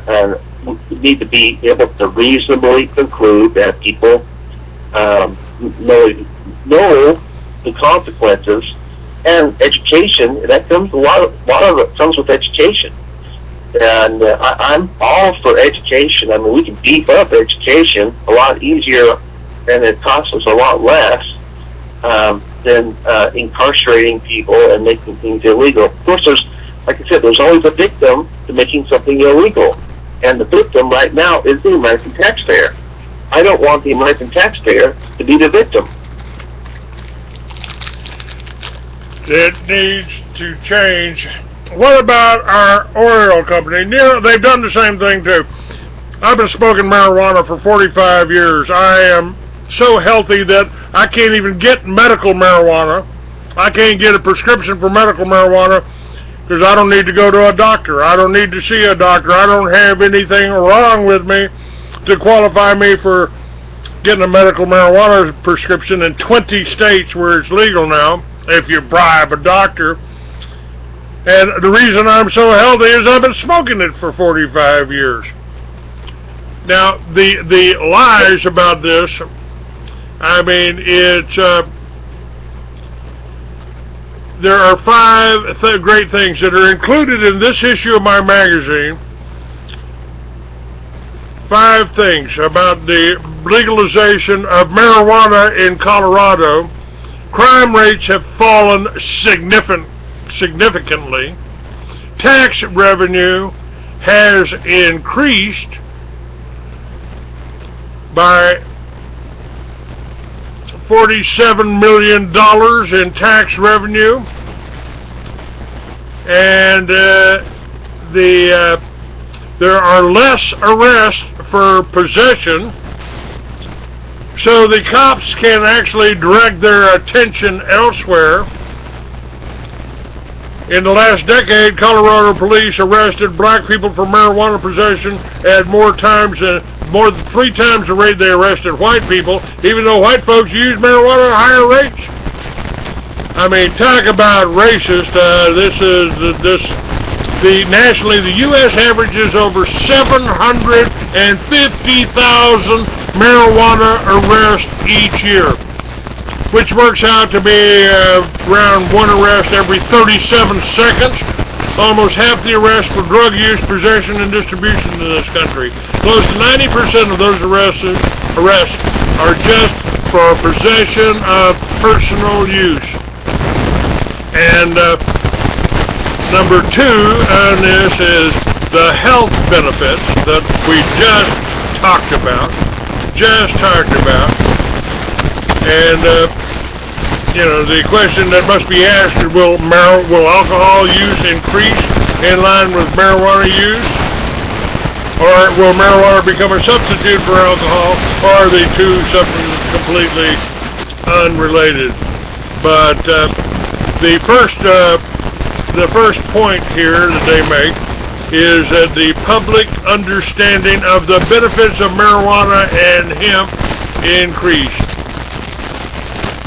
we need to be able to reasonably conclude that people know the consequences. And education, that comes a lot of it comes with education, and I'm all for education. I mean, we can beef up education a lot easier, and it costs us a lot less than incarcerating people and making things illegal. Of course, like I said, there's always a victim to making something illegal, and the victim right now is the American taxpayer. I don't want the American taxpayer to be the victim. It needs to change. What about our oil company? You know, they've done the same thing too. I've been smoking marijuana for 45 years. I am so healthy that I can't even get medical marijuana. I can't get a prescription for medical marijuana because I don't need to go to a doctor. I don't need to see a doctor. I don't have anything wrong with me to qualify me for getting a medical marijuana prescription in 20 states where it's legal now, if you bribe a doctor. And the reason I'm so healthy is I've been smoking it for 45 years. Now, the lies about this, I mean, it's there are 5 great things that are included in this issue of my magazine. 5 things about the legalization of marijuana in Colorado. Crime rates have fallen significantly. Tax revenue has increased by $47 million in tax revenue, and there are less arrests for possession, so the cops can actually direct their attention elsewhere. In the last decade, Colorado police arrested black people for marijuana possession at more times more than 3 times the rate they arrested white people, even though white folks use marijuana at higher rates. I mean, talk about racist. Nationally, the U.S. averages over 750,000 marijuana arrests each year, which works out to be around 1 arrest every 37 seconds. Almost half the arrests for drug use, possession, and distribution in this country. Close to 90% of those arrests are just for possession of personal use. And number 2 on this is the health benefits that we just talked about. And, the question that must be asked is, will alcohol use increase in line with marijuana use? Or will marijuana become a substitute for alcohol? Or are they two something completely unrelated? But the first point here that they make is that the public understanding of the benefits of marijuana and hemp increased.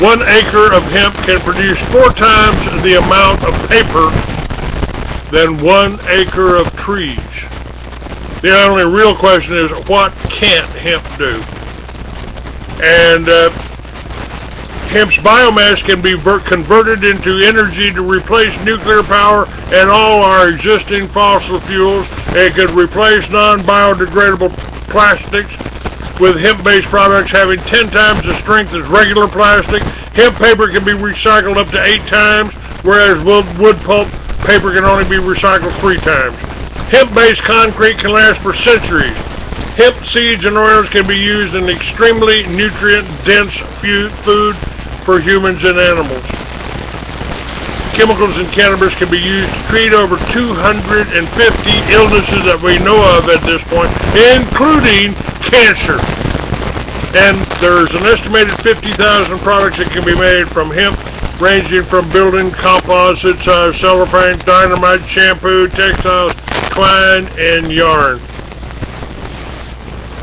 1 acre of hemp can produce 4 times the amount of paper than 1 acre of trees. The only real question is, what can't hemp do? And hemp's biomass can be converted into energy to replace nuclear power and all our existing fossil fuels. It could replace non-biodegradable plastics, with hemp-based products having 10 times the strength as regular plastic. Hemp paper can be recycled up to 8 times, whereas wood pulp paper can only be recycled 3 times. Hemp-based concrete can last for centuries. Hemp seeds and oils can be used in extremely nutrient-dense food for humans and animals. Chemicals in cannabis can be used to treat over 250 illnesses that we know of at this point, including cancer. And there's an estimated 50,000 products that can be made from hemp, ranging from building composites, cellophane, dynamite, shampoo, textiles, twine, and yarn.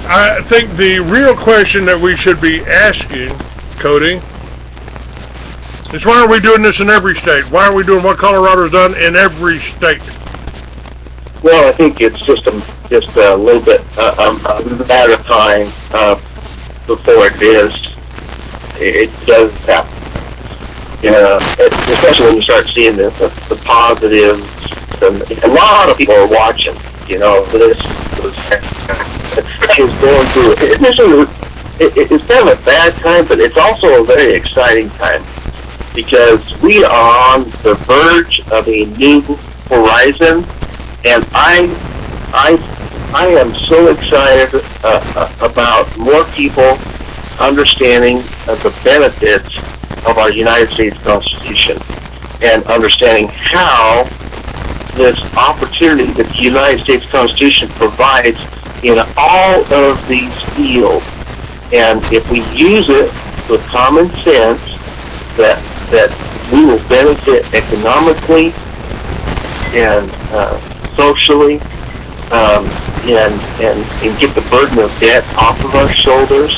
I think the real question that we should be asking, Cody, is why are we doing this in every state? Why are we doing what Colorado's done in every state? Well, I think it's just a little bit a matter of time before it does happen. Especially when you start seeing the positives, and a lot of people are watching. This is going through. It's kind of a bad time, but it's also a very exciting time, because we are on the verge of a new horizon, and I am so excited about more people understanding the benefits of our United States Constitution and understanding how this opportunity that the United States Constitution provides in all of these fields. And if we use it with common sense, that we will benefit economically and socially, and get the burden of debt off of our shoulders,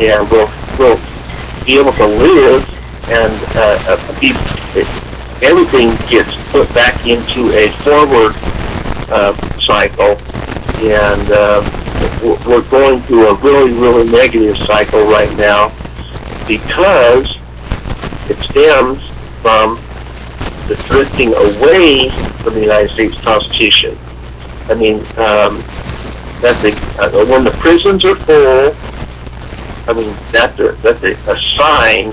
and we'll be able to live, and everything gets put back into a forward cycle, and we're going through a really, really negative cycle right now, because it stems from the drifting away from the United States Constitution. I mean, when the prisons are full, I mean, that's a sign.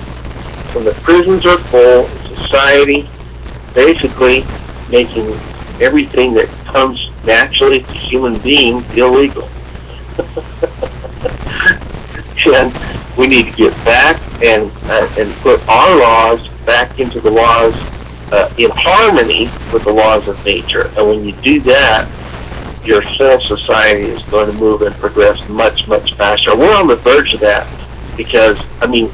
When the prisons are full, society basically making everything that comes naturally to human beings illegal. And we need to get back and put our laws back into the laws in harmony with the laws of nature. And when you do that, your whole society is going to move and progress much, much faster. We're on the verge of that because, I mean,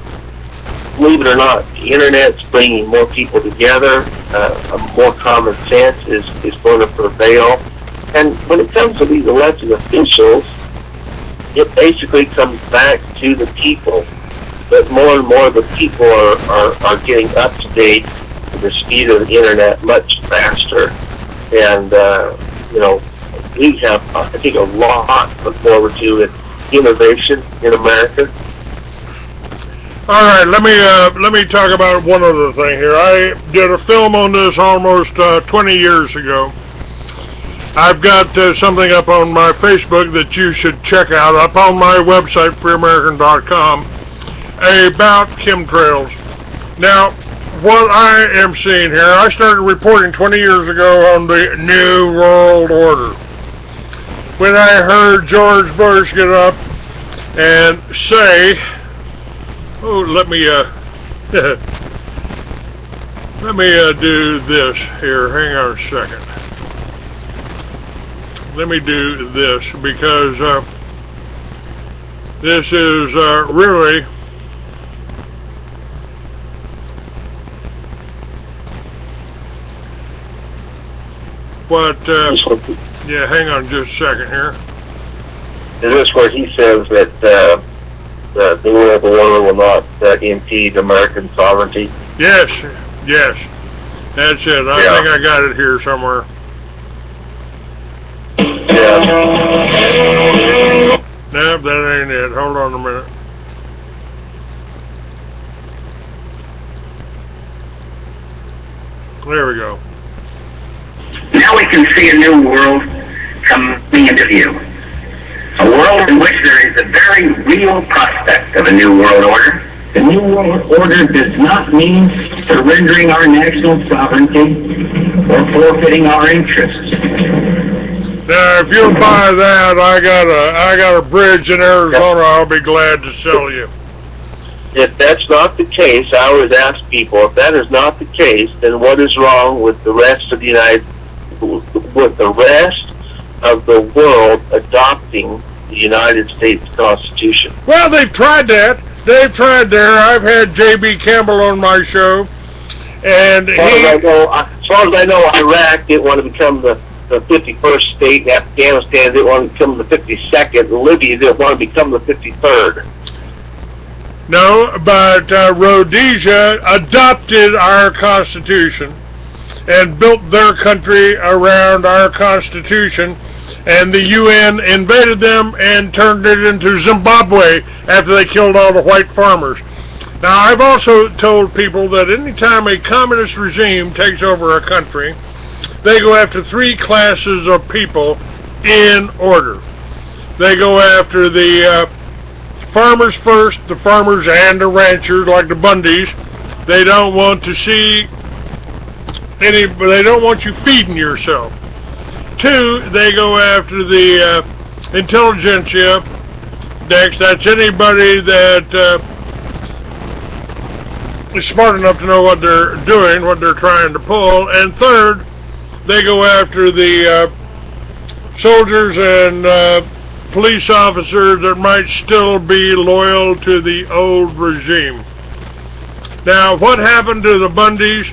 believe it or not, the Internet's bringing more people together. More common sense is going to prevail. And when it comes to these elected officials, it basically comes back to the people. But more and more the people are getting up to date with the speed of the internet much faster. And, we have, I think, a lot to look forward to in innovation in America. All right, let me talk about one other thing here. I did a film on this almost 20 years ago. I've got something up on my Facebook that you should check out, up on my website, freeamerican.com, about chemtrails. Now, what I am seeing here, I started reporting 20 years ago on the New World Order. When I heard George Bush get up and say, let me do this here. Hang on a second. Let me do this because this is really what. Yeah, hang on just a second here. Is this where he says that the New World Order will not impede American sovereignty? Yes. That's it. I think I got it here somewhere. Yeah. Nope, that ain't it. Hold on a minute. There we go. Now we can see a new world coming into view. A world in which there is a very real prospect of a new world order. The new world order does not mean surrendering our national sovereignty or forfeiting our interests. Now, if you'll buy that, I got a bridge in Arizona I'll be glad to sell you. If that's not the case, I always ask people, if that is not the case, then what is wrong with the rest of the world adopting the United States Constitution? Well, they've tried that. They've tried there. I've had J.B. Campbell on my show, and as far as I know, Iraq didn't want to become the 51st state, and Afghanistan didn't want to become the 52nd, and Libya didn't want to become the 53rd. No, but Rhodesia adopted our Constitution and built their country around our Constitution, and the UN invaded them and turned it into Zimbabwe after they killed all the white farmers. Now, I've also told people that anytime a communist regime takes over a country, they go after three classes of people in order. They go after the farmers first, the farmers and the ranchers, like the Bundys. They don't want to see they don't want you feeding yourself. Two, they go after the intelligentsia. Next, that's anybody that is smart enough to know what they're doing, what they're trying to pull. And third, they go after the soldiers and police officers that might still be loyal to the old regime. Now, what happened to the Bundys?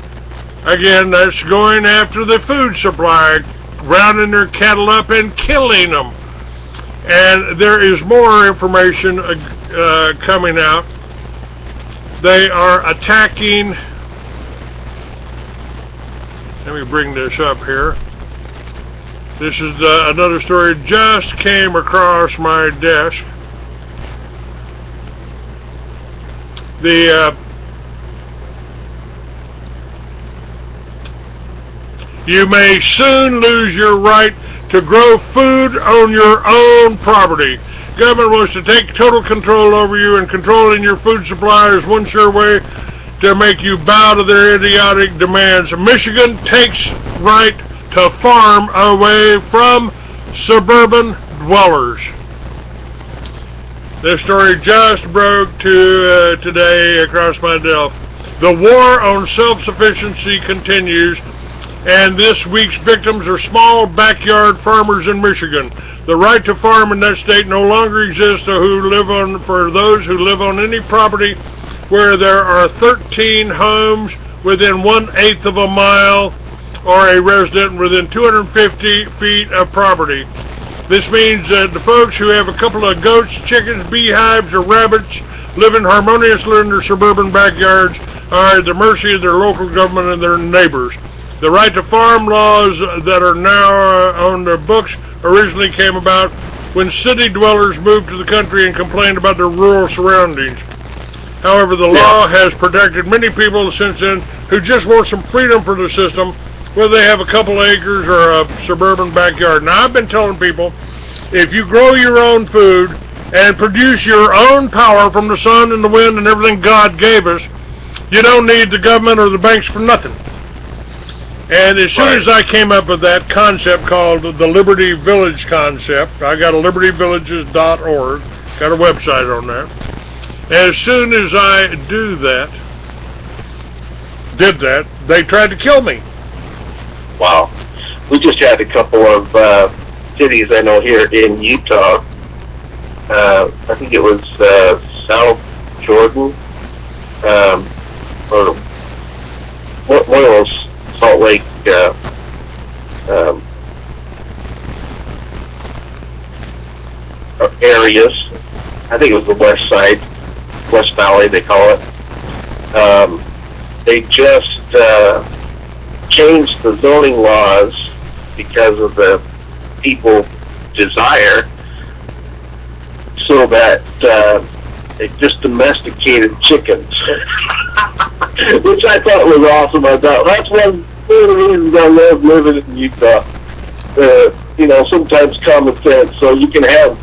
Again, that's going after the food supply, rounding their cattle up and killing them. And there is more information coming out. They are attacking. Let me bring this up here. This is another story just came across my desk. You may soon lose your right to grow food on your own property. Government wants to take total control over you, and controlling your food supply is one sure way to make you bow to their idiotic demands. Michigan takes right to farm away from suburban dwellers. This story just broke today across my desk. The war on self-sufficiency continues, and this week's victims are small backyard farmers in Michigan. The right to farm in that state no longer exists for those who live on any property where there are 13 homes within 1/8 of a mile or a resident within 250 feet of property. This means that the folks who have a couple of goats, chickens, beehives, or rabbits living harmoniously in their suburban backyards are at the mercy of their local government and their neighbors. The right to farm laws that are now on the books originally came about when city dwellers moved to the country and complained about their rural surroundings. However, the law has protected many people since then who just want some freedom for the system, whether they have a couple acres or a suburban backyard. Now, I've been telling people, if you grow your own food and produce your own power from the sun and the wind and everything God gave us, you don't need the government or the banks for nothing. And as soon as I came up with that concept called the Liberty Village concept, I got a libertyvillages.org, got a website on that. As soon as I did that, they tried to kill me. Wow. We just had a couple of cities I know here in Utah. I think it was South Jordan, or one of those Salt Lake areas. I think it was the west side, West Valley they call it. They just changed the zoning laws because of the people's desire, so that they just domesticated chickens, which I thought was awesome. I thought that's one of the reasons I love living in Utah. You know, sometimes common sense, so you can have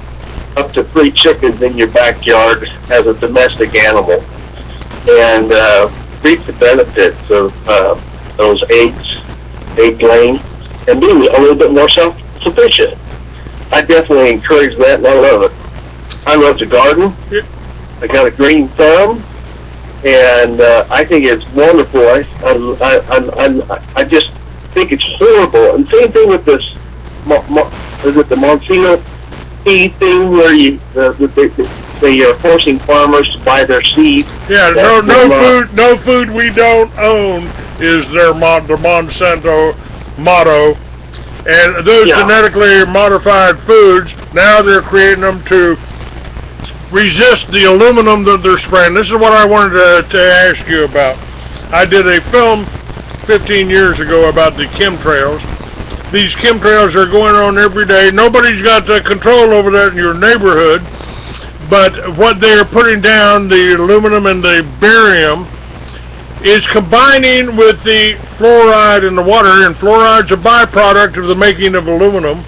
up to 3 chickens in your backyard as a domestic animal, and reap the benefits of those egg laying, and being a little bit more self-sufficient. I definitely encourage that, and I love it. I love to garden. I got a green thumb, and I think it's wonderful. I just think it's horrible. And same thing with this, is it the Monsanto seed thing, where they are forcing farmers to buy their seed? Yeah, no food we don't own is their Monsanto motto. And those genetically modified foods, now they're creating them to resist the aluminum that they're spraying. This is what I wanted to ask you about. I did a film 15 years ago about the chemtrails. These chemtrails are going on every day. Nobody's got control over that in your neighborhood, but what they're putting down, the aluminum and the barium, is combining with the fluoride in the water, and fluoride's a byproduct of the making of aluminum.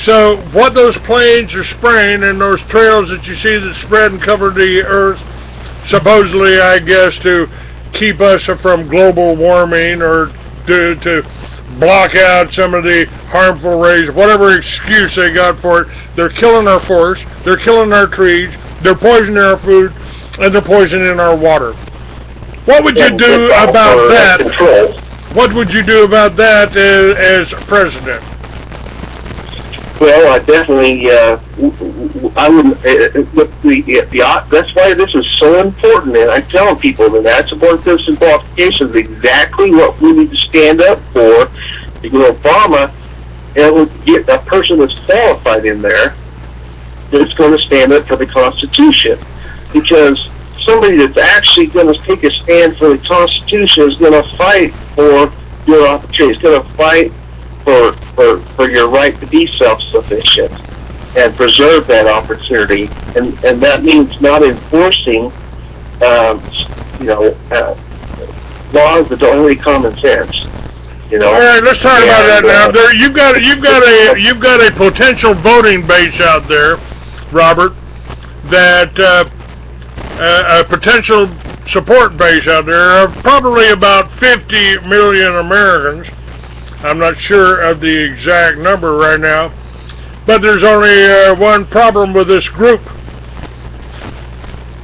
So what those planes are spraying and those trails that you see that spread and cover the earth, supposedly, I guess, to keep us from global warming or to block out some of the harmful rays, whatever excuse they got for it, they're killing our forests, they're killing our trees, they're poisoning our food, and they're poisoning our water. What would you do about that? What would you do about that as president? Well, I definitely, I wouldn't, that's why this is so important, and I'm telling people that that's important citizen qualifications, exactly what we need to stand up for. You know, Obama, and we'll get a person that's qualified in there that's going to stand up for the Constitution, because somebody that's actually going to take a stand for the Constitution is going to fight for your opportunity, is going to fight for your right to be self-sufficient and preserve that opportunity, and that means not enforcing, laws that don't really common sense. You know. All right, let's talk about that now. There, you've got a potential voting base out there, Robert, that a potential support base out there of probably about 50 million Americans. I'm not sure of the exact number right now, but there's only one problem with this group.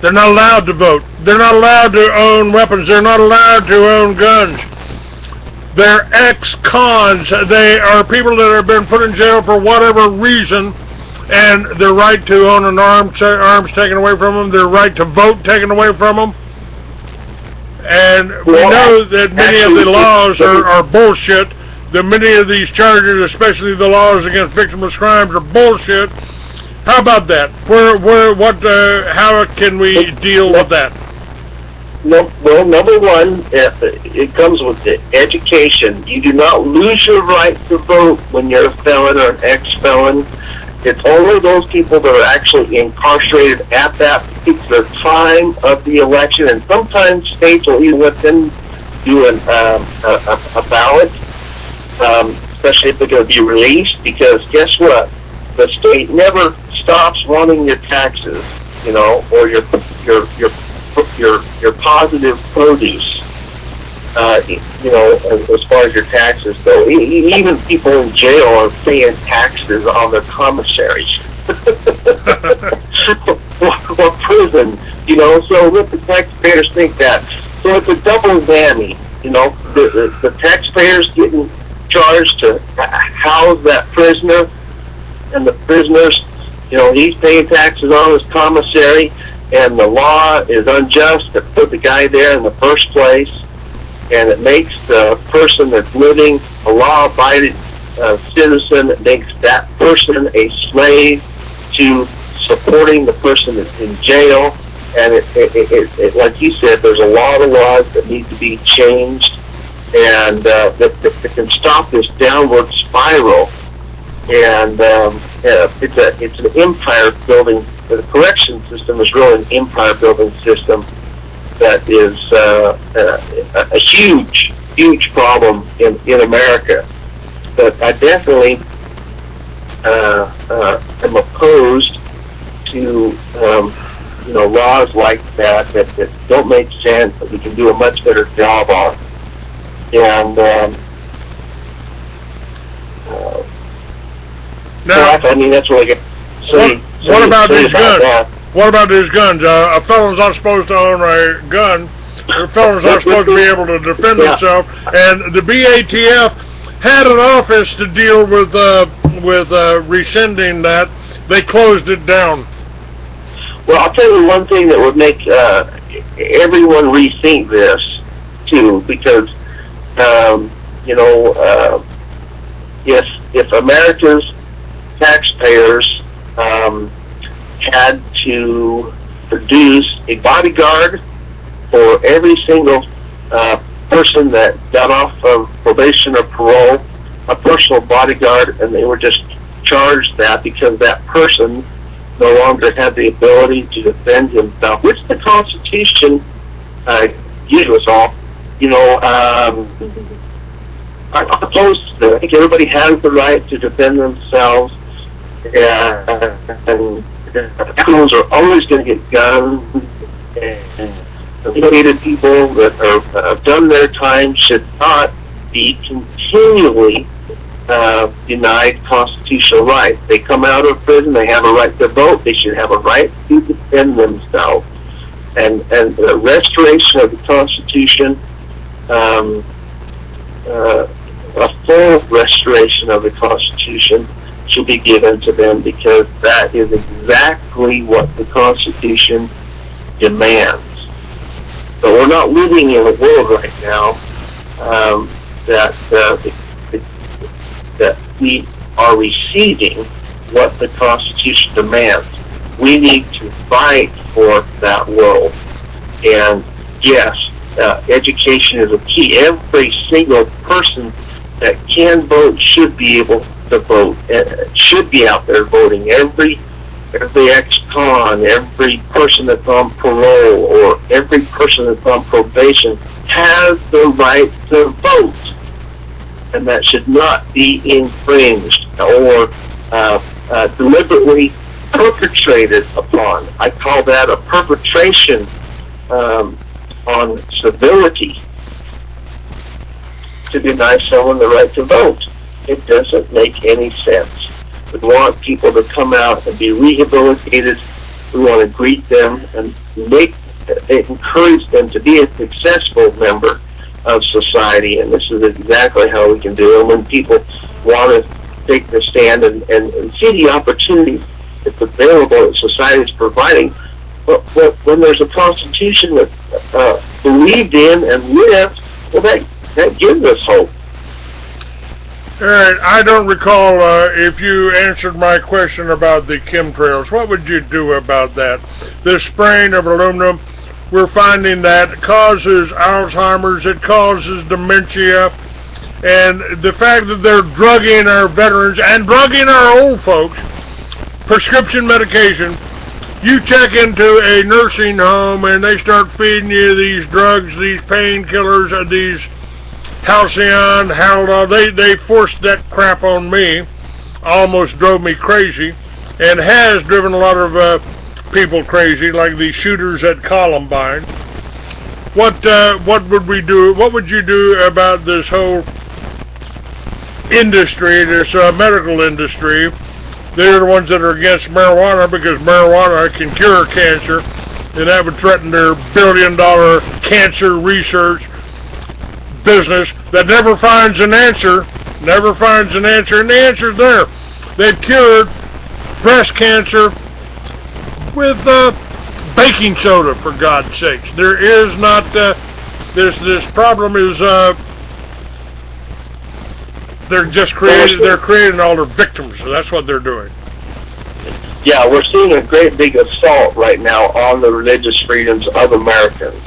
They're not allowed to vote. They're not allowed to own weapons. They're not allowed to own guns. They're ex-cons. They are people that have been put in jail for whatever reason, and their right to own an arms taken away from them, their right to vote taken away from them. And we know that many of the laws are bullshit that many of these charges, especially the laws against victimless crimes, are bullshit. How about that? How can we deal with that? No, well, number one, it comes with the education. You do not lose your right to vote when you're a felon or an ex-felon. It's only those people that are actually incarcerated at that particular time of the election, and sometimes states will even let them do a ballot, especially if they're going to be released, because guess what? The state never stops wanting your taxes, or your positive produce, as far as your taxes go. Even people in jail are paying taxes on their commissaries. or prison, so let the taxpayers think that. So it's a double whammy, the taxpayers getting charged to house that prisoner, and the prisoners, he's paying taxes on his commissary, and the law is unjust to put the guy there in the first place, and it makes the person that's living a law-abiding citizen, it makes that person a slave to supporting the person that's in jail, and it like you said, there's a lot of laws that need to be changed, and that can stop this downward spiral. And it's an empire building. The correction system is really an empire building system that is a huge problem in America. But I definitely am opposed to laws like that don't make sense, that we can do a much better job on. And now, that's what I get. What about these guns? What about these guns? A felon's not supposed to own a gun. A felon's not supposed to be able to defend himself. And the BATF had an office to deal with rescinding that. They closed it down. Well, I'll tell you one thing that would make everyone rethink this too, because if America's taxpayers had to produce a bodyguard for every single person that got off of probation or parole, a personal bodyguard, and they were just charged that because that person no longer had the ability to defend himself, which the Constitution gives us all. I'm opposed to that. I think everybody has the right to defend themselves, and criminals are always going to get guns, and educated people that have done their time should not be continually denied constitutional rights. They come out of prison, they have a right to vote, they should have a right to defend themselves. And the restoration of the Constitution, a full restoration of the Constitution should be given to them, because that is exactly what the Constitution demands. But we're not living in a world right now that we are receiving what the Constitution demands. We need to fight for that world. And yes, education is a key. Every single person that can vote should be able to vote, should be out there voting. Every ex-con, every person that's on parole, or every person that's on probation has the right to vote. And that should not be infringed or deliberately perpetrated upon. I call that a perpetration on civility, to deny someone the right to vote. It doesn't make any sense. We want people to come out and be rehabilitated. We want to greet them and encourage them to be a successful member of society, and this is exactly how we can do it. When people want to take the stand and see the opportunities that's available that society is providing, but when there's a Constitution that's believed in and lived, well, that gives us hope. All right, I don't recall if you answered my question about the chemtrails. What would you do about that? This spraying of aluminum, we're finding that it causes Alzheimer's, it causes dementia, and the fact that they're drugging our veterans and drugging our old folks, prescription medication. You check into a nursing home and they start feeding you these drugs, these painkillers, these Halcyon, Haldol. They forced that crap on me, almost drove me crazy, and has driven a lot of people crazy, like the shooters at Columbine. What would we do? What would you do about this whole industry, this medical industry? They're the ones that are against marijuana because marijuana can cure cancer, and that would threaten their billion-dollar cancer research business that never finds an answer, and the answer's there. They've cured breast cancer with baking soda, for God's sakes. There is not, this problem is, they're creating all their victims, so that's what they're doing. Yeah, we're seeing a great big assault right now on the religious freedoms of Americans.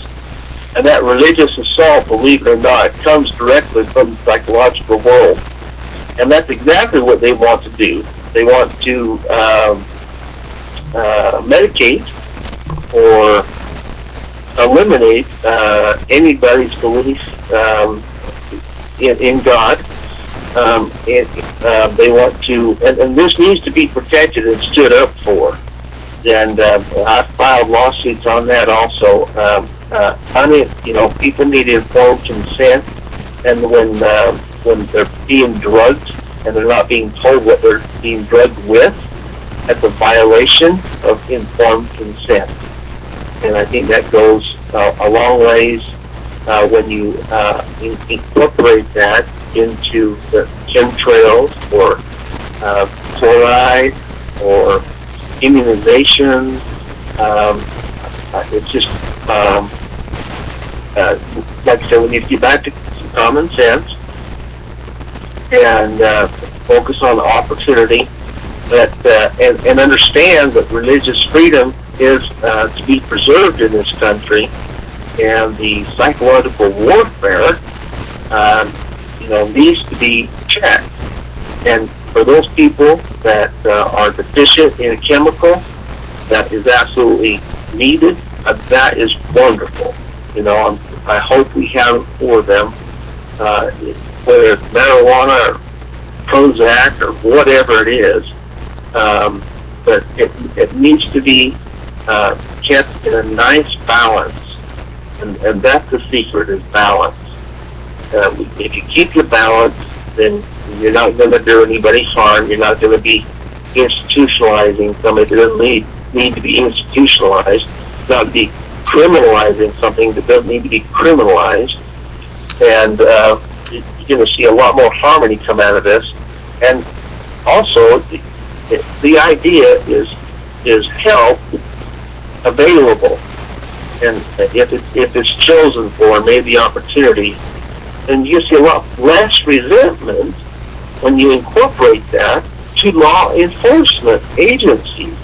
And that religious assault, believe it or not, comes directly from the psychological world. And that's exactly what they want to do. They want to medicate or eliminate anybody's belief in God. They want to, and this needs to be protected and stood up for. And I filed lawsuits on that also. People need informed consent, and when they're being drugged and they're not being told what they're being drugged with, that's a violation of informed consent. And I think that goes a long ways when you incorporate that into the chemtrails or fluoride or immunization. It's just, like I said, we need to get back to some common sense and focus on the opportunity and understand that religious freedom is to be preserved in this country, and the psychological warfare needs to be checked. And for those people that are deficient in a chemical that is absolutely needed, that is wonderful. I hope we have it for them, whether it's marijuana or Prozac or whatever it is. But it needs to be kept in a nice balance, and that's the secret, is balance. If you keep your balance, then you're not going to do anybody harm. You're not going to be institutionalizing somebody that doesn't need to be institutionalized, not be criminalizing something that doesn't need to be criminalized. And you're going to see a lot more harmony come out of this. And also, the idea is help available. And if it's chosen for, made the opportunity, then you see a lot less resentment when you incorporate that to law enforcement agencies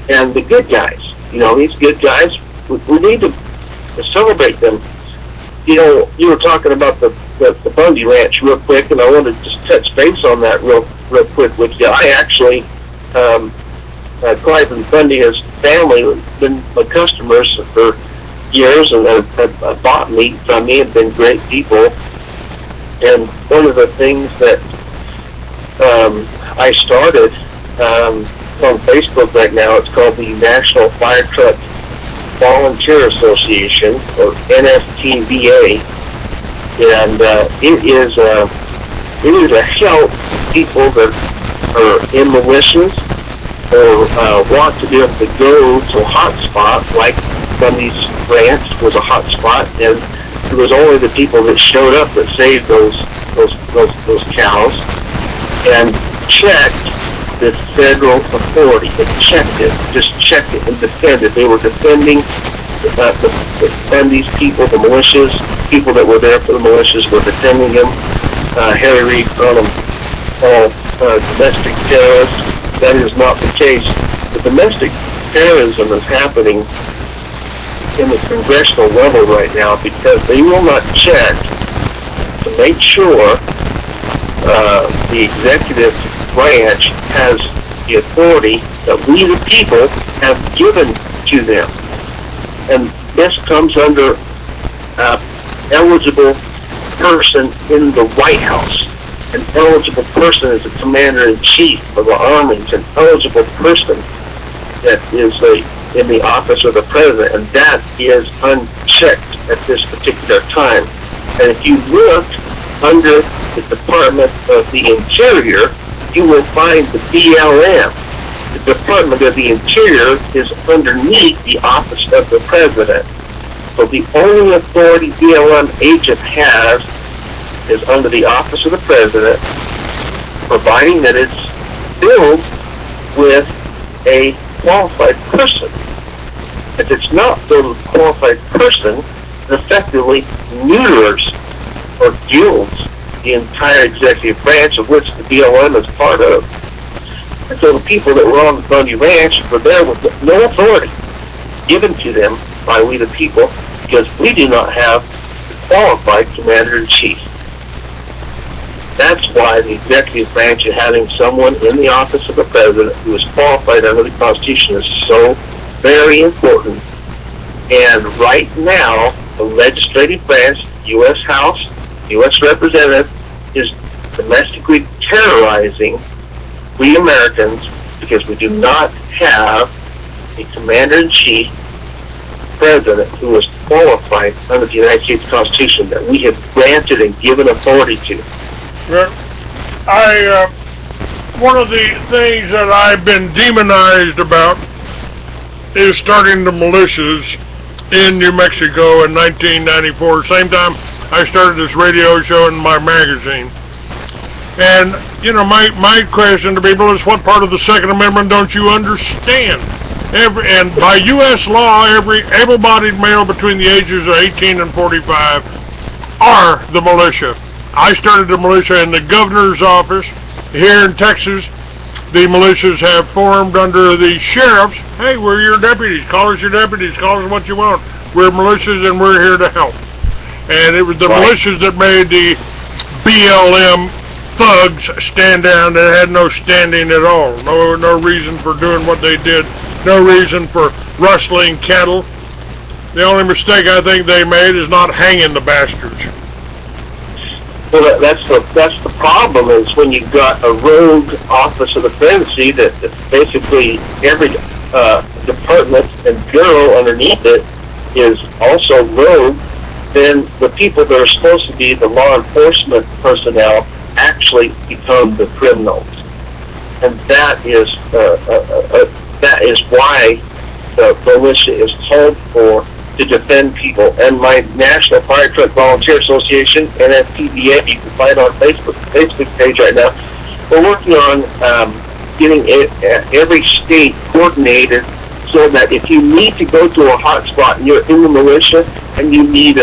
and the good guys. These good guys, we need to celebrate them. You were talking about the Bundy Ranch real quick, and I want to just touch base on that real quick with you. I actually, Clive and Bundy's family have been my customers for years, and have bought meat from me, and been great people. And one of the things that I started on Facebook right now, it's called the National Fire Truck Volunteer Association, or NFTVA, and it is a help people that are in militias or want to be able to go to a hot spot, like Bundy's Ranch was a hot spot, and it was only the people that showed up that saved those cows, and checked the federal authority. They checked it, just checked it and defended. They were defending these people, the militias. People that were there for the militias were defending them. Harry Reid found them all domestic terrorists. That is not the case. The domestic terrorism is happening in the congressional level right now because they will not check to make sure the executive branch has the authority that we the people have given to them. And this comes under eligible person in the White House. An eligible person is the commander-in-chief of the armies, an eligible person that is in the office of the president, and that is unchecked at this particular time. And if you look under the Department of the Interior, you will find the BLM. The Department of the Interior is underneath the office of the president. So the only authority BLM agent has is under the office of the president, providing that it's filled with a qualified person. If it's not filled with a qualified person, it effectively neuters or gilds the entire executive branch of which the BLM is part of. And so the people that were on the Bundy Ranch were there with no authority given to them by we the people because we do not have the qualified commander-in-chief. That's why the executive branch of having someone in the office of the president who is qualified under the Constitution is so very important. And right now, the legislative branch, U.S. House, U.S. Representative, is domestically terrorizing we Americans because we do not have a commander-in-chief president who is qualified under the United States Constitution that we have granted and given authority to. Well, one of the things that I've been demonized about is starting the militias in New Mexico in 1994. Same time I started this radio show in my magazine. And, my question to people is, what part of the Second Amendment don't you understand? And by U.S. law, every able-bodied male between the ages of 18 and 45 are the militia. I started the militia in the governor's office. Here in Texas, the militias have formed under the sheriffs. Hey, we're your deputies. Call us your deputies. Call us what you want. We're militias and we're here to help. And it was the militias that made the BLM thugs stand down that had no standing at all. No reason for doing what they did. No reason for rustling cattle. The only mistake I think they made is not hanging the bastards. Well, that's the problem is when you've got a rogue office of the presidency that basically every department and bureau underneath it is also rogue, then the people that are supposed to be the law enforcement personnel actually become the criminals. And that is why the militia is called for to defend people. And my National Fire Truck Volunteer Association, NFTVA, you can find on Facebook page right now, we're working on getting every state coordinated so that if you need to go to a hot spot and you're in the militia and you need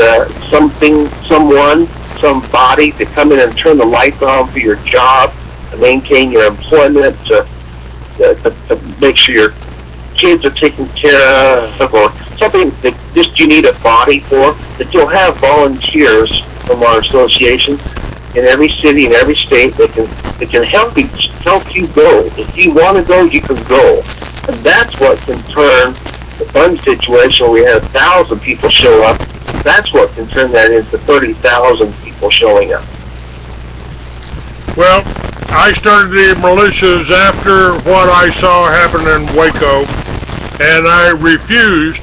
somebody to come in and turn the lights on for your job, to maintain your employment, to make sure your kids are taken care of, or something that just you need a body for, that you'll have volunteers from our association in every city, in every state that can help you go. If you want to go, you can go. And that's what can turn the fun situation where we had 1,000 people show up. That's what can turn that into 30,000 people showing up. Well, I started the militias after what I saw happen in Waco, and I refused.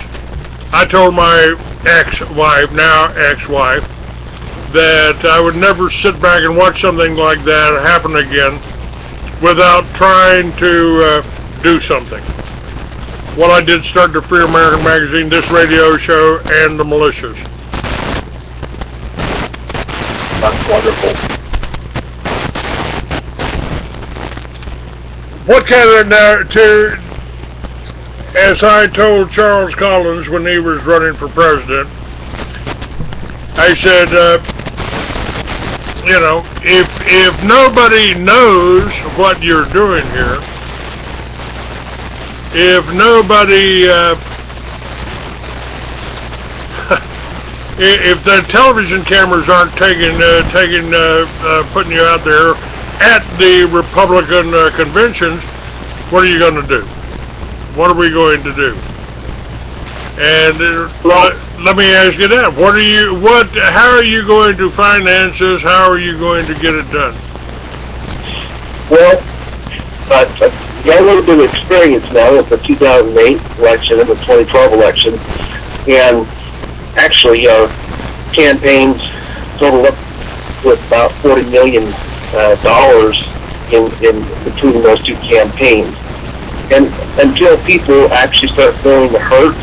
I told my ex-wife, now ex-wife, that I would never sit back and watch something like that happen again without trying to do something. What I did started the Free American Magazine, this radio show, and the militias. That's wonderful. What kind of, as I told Charles Collins when he was running for president, I said, you know, if nobody knows what you're doing here, if nobody, if the television cameras aren't putting you out there at the Republican conventions, what are you going to do? What are we going to do? And let me ask you that: how are you going to finance this? How are you going to get it done? Well, I got a little bit of experience now with the 2008 election and the 2012 election, and actually our campaigns total up with about $40 million in between those two campaigns. And until people actually start feeling the hurt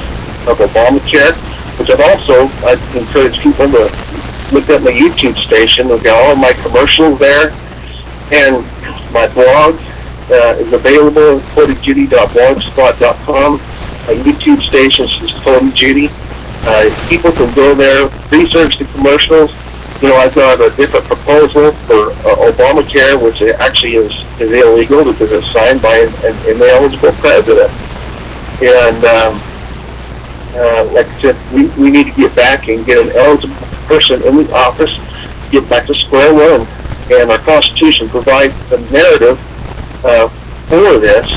of Obamacare, which I'd encourage people to look at my YouTube station. I've got all my commercials there, and my blog is available at codyjudy.blogspot.com. My YouTube station is Cody Judy. People can go there, research the commercials. You know, I've got a different proposal for Obamacare, which actually is illegal because it's signed by an ineligible president. And like I said, we need to get back and get an eligible person in the office, get back to square one. And our Constitution provides the narrative for this.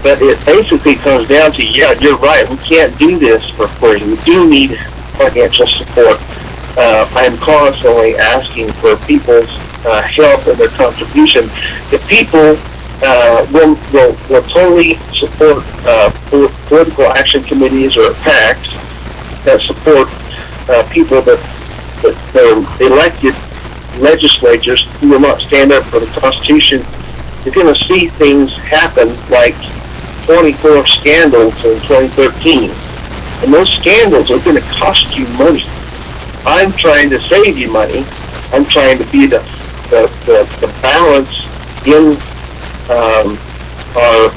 But it basically comes down to, yeah, you're right, we can't do this for free. We do need financial support. I'm constantly asking for people's help and their contribution. The people will totally support political action committees or PACs that support people that are elected legislators who will not stand up for the Constitution. You're going to see things happen like 24 scandals in 2013. And those scandals are going to cost you money. I'm trying to save you money. I'm trying to be the balance in our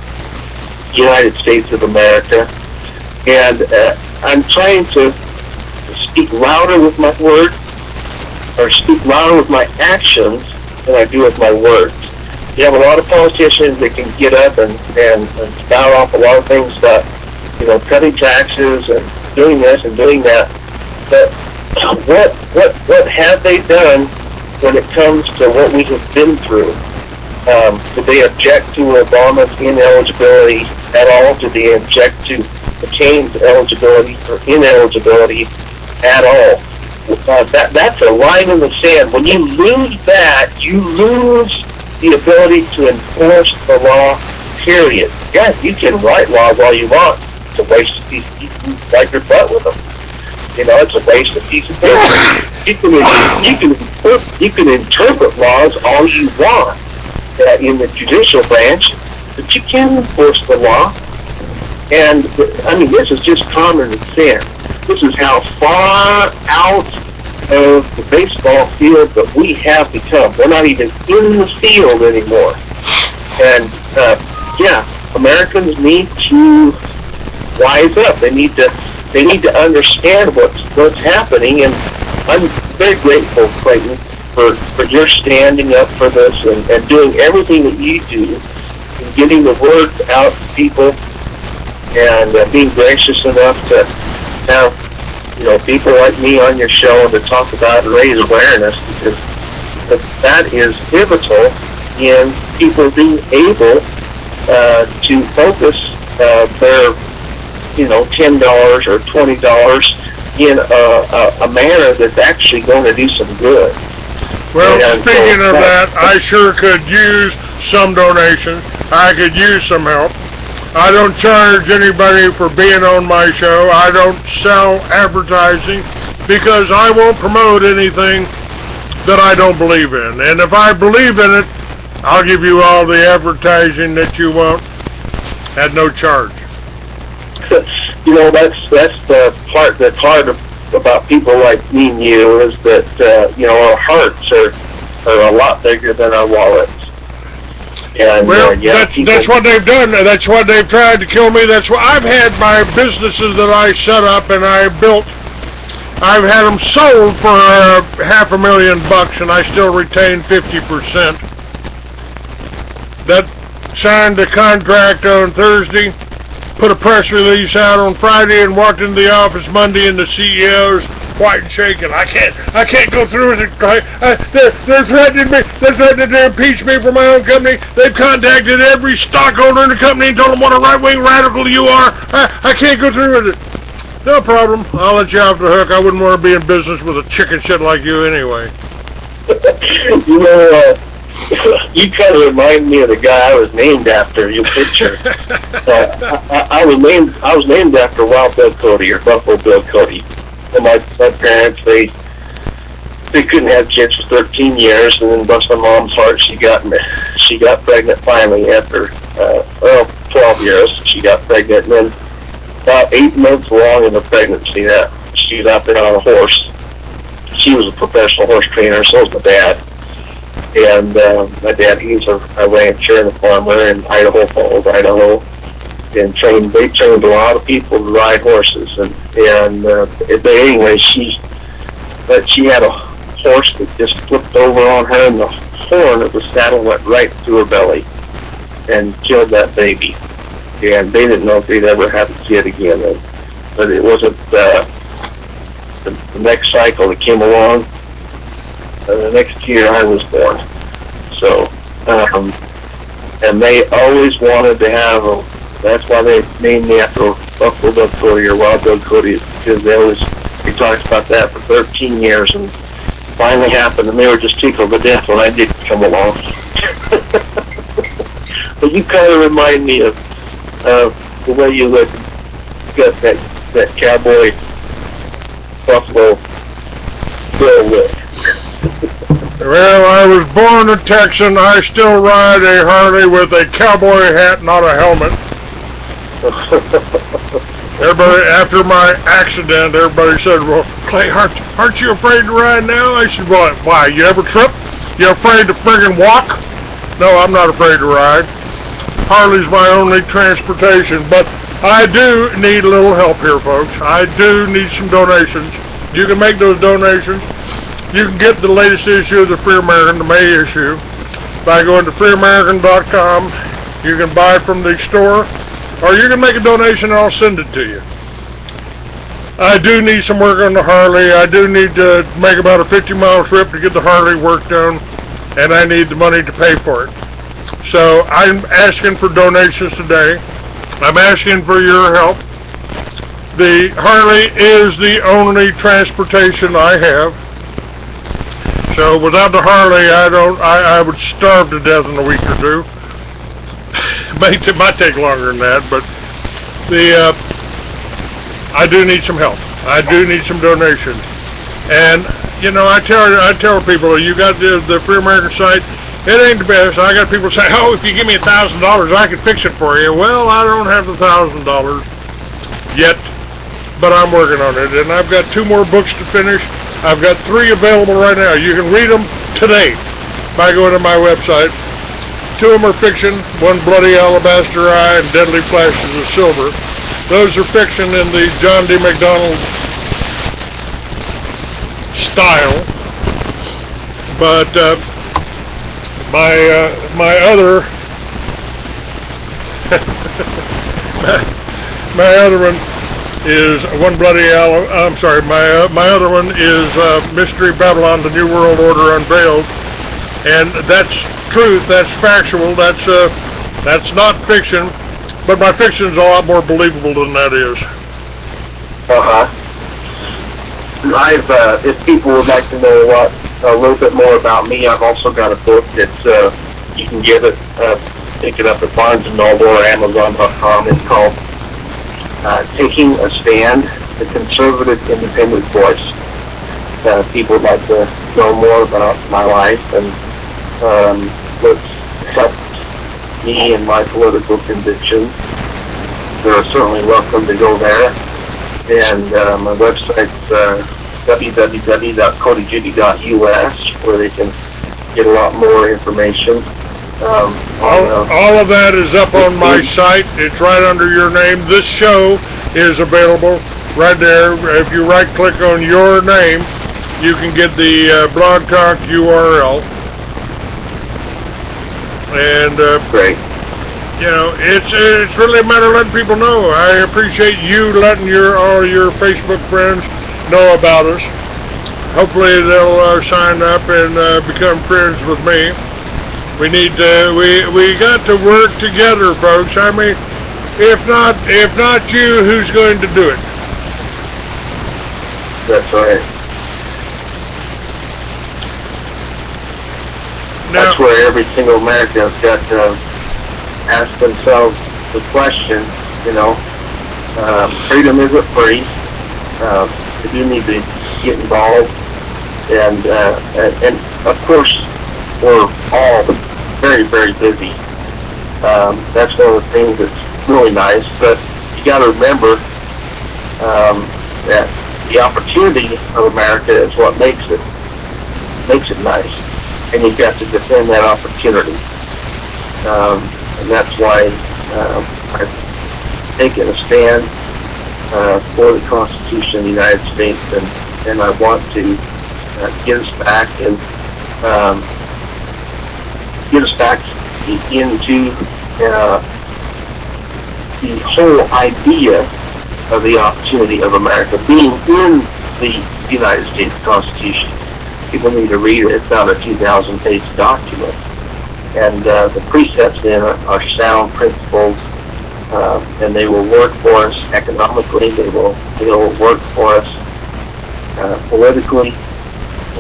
United States of America. And I'm trying to speak louder with my words, or speak louder with my actions than I do with my words. You have a lot of politicians that can get up and spout off a lot of things about, you know, cutting taxes and doing this and doing that. But what have they done when it comes to what we have been through? Do they object to Obama's ineligibility at all? Do they object to McCain's eligibility or ineligibility at all? That's a line in the sand. When you lose that, you lose the ability to enforce the law, period. Yeah, you can write laws all you want. It's a waste of piece of paper. You can wipe your butt with them. You know, it's a waste of piece of paper. You can interpret laws all you want in the judicial branch, but you can't enforce the law. And, I mean, this is just common sense. This is how far out of the baseball field that we have become. We're not even in the field anymore. And, yeah, Americans need to wise up. They need to understand what's happening. And I'm very grateful, Clayton, for your standing up for this and doing everything that you do and getting the word out to people and being gracious enough to have, you know, people like me on your show and to talk about and raise awareness, because that is pivotal in people being able to focus their, you know, $10 or $20 in a manner that's actually going to do some good. Well, speaking of that, I sure could use some donations. I could use some help. I don't charge anybody for being on my show. I don't sell advertising because I won't promote anything that I don't believe in. And if I believe in it, I'll give you all the advertising that you want at no charge. You know, that's the part that's hard about people like me and you, is that you know, our hearts are a lot bigger than our wallets. And, well, yeah, that's what they've done. That's what they've tried to kill me. That's what I've had my businesses that I set up and I built I've had them sold for $500,000, and I still retain 50%. That signed the contract on Thursday, put a press release out on Friday, and walked into the office Monday, and the CEO's white and shaking. I can't go through with it. They're threatening me. They're threatening to impeach me for my own company. They've contacted every stockholder in the company and told them what a right-wing radical you are. I can't go through with it. No problem. I'll let you off the hook. I wouldn't want to be in business with a chicken shit like you anyway. You know, you kind of remind me of the guy I was named after. Your picture. I was named after Wild Bill Cody, or Buffalo Bill Cody. And my parents, they couldn't have kids for 13 years, and then bless my mom's heart, she got pregnant finally after 12 years. She got pregnant, and then about 8 months along in the pregnancy, that she was out there on a horse. She was a professional horse trainer, so was my dad. And my dad, he's a rancher and a farmer in Idaho Falls, Idaho. And they trained a lot of people to ride horses, but anyway, she had a horse that just flipped over on her, and the horn of the saddle went right through her belly and killed that baby. And they didn't know if they'd ever have a kid again. But it wasn't the next cycle that came along. The next year I was born. So, and they always wanted to have that's why they named me after Buffalo Bill Cody or Wild Bill Cody, because they talked about that for 13 years, and finally happened, and they were just tickled to death when I did come along. But you kind of remind me of the way you look. You got that cowboy Buffalo Bill look. Well, I was born a Texan. I still ride a Harley with a cowboy hat, not a helmet. Everybody, after my accident, everybody said, well, Clay, aren't you afraid to ride now? I said, well, why, you ever trip? You afraid to friggin' walk? No, I'm not afraid to ride. Harley's my only transportation, but I do need a little help here, folks. I do need some donations. You can make those donations. You can get the latest issue of the Free American, the May issue, by going to freeamerican.com. You can buy from the store, or you can make a donation and I'll send it to you. I do need some work on the Harley. I do need to make about a 50-mile trip to get the Harley work done, and I need the money to pay for it. So I'm asking for donations today. I'm asking for your help. The Harley is the only transportation I have. So without the Harley, I would starve to death in a week or two. It might take longer than that, but I do need some help. I do need some donations. And you know, I tell people, you got the Free American site. It ain't the best. I got people say, oh, if you give me $1,000, I can fix it for you. Well, I don't have the $1,000 yet, but I'm working on it. And I've got 2 more books to finish. I've got 3 available right now. You can read them today by going to my website. 2 of them are fiction. 1, Bloody Alabaster Eye, and Deadly Flashes of Silver. Those are fiction in the John D. MacDonald style. But my other my other one is my other one is Mystery Babylon: The New World Order Unveiled, and that's truth, that's factual, that's not fiction, but my fiction is a lot more believable than that is. If people would like to know a little bit more about me, I've also got a book that's you can get it, pick it up at Barnes & Noble or Amazon.com. It's called Taking a Stand, the Conservative Independent Voice. People would like to know more about my life and what's helped me and my political convictions. They're certainly welcome to go there. And my website's www.codyjudy.us, where they can get a lot more information. All of that is up on my site. It's right under your name. This show is available right there. If you right-click on your name, you can get the Blog Talk URL. And Great. you know, it's really a matter of letting people know. I appreciate you letting all your Facebook friends know about us. Hopefully they'll sign up and become friends with me. We need to, we got to work together, folks. I mean, if not you, who's going to do it? That's right. Now, that's where every single American's got to ask themselves the question, you know, freedom isn't free. We do need to get involved, and of course, we're all very, very busy. That's one of the things that's really nice, but you got to remember that the opportunity of America is what makes it nice, and you've got to defend that opportunity, and that's why I've taken a stand for the Constitution of the United States, and I want to get us back and get us back into the whole idea of the opportunity of America being in the United States Constitution. People need to read it. It's about a 2,000-page document, and the precepts in it are sound principles. And they will work for us economically. They will work for us politically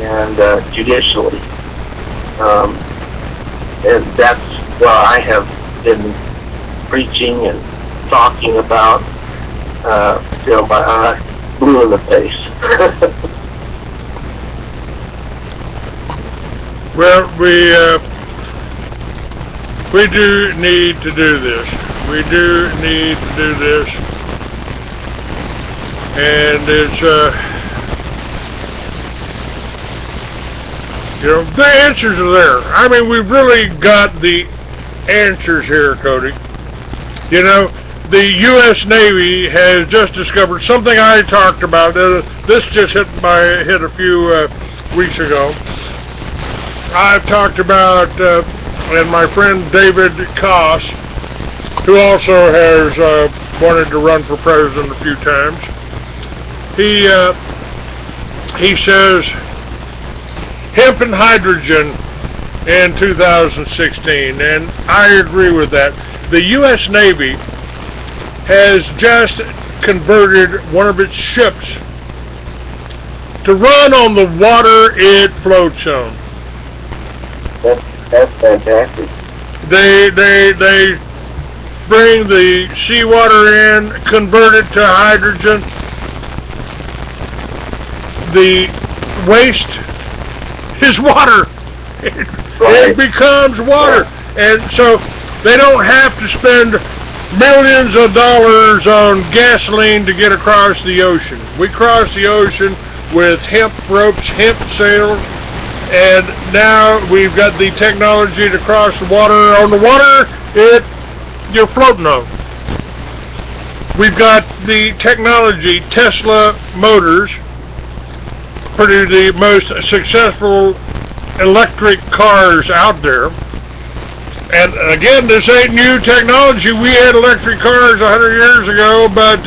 and judicially. And that's what I have been preaching and talking about till my eye blue in the face. well, we do need to do this. We do need to do this, and it's, you know, the answers are there. I mean, we've really got the answers here, Cody. You know, the U.S. Navy has just discovered something I talked about. This just hit a few weeks ago. I've talked about, and my friend David Koss, who also has wanted to run for president a few times. He says hemp and hydrogen in 2016, and I agree with that. The U.S. Navy has just converted one of its ships to run on the water it floats on. That's fantastic. They bring the seawater in, convert it to hydrogen. The waste is water. It becomes water. And so they don't have to spend millions of dollars on gasoline to get across the ocean. We cross the ocean with hemp ropes, hemp sails, and now we've got the technology to cross the water. On the water, you're floating on. We've got the technology. Tesla Motors produce the most successful electric cars out there. And again, this ain't new technology. We had electric cars 100 years ago, but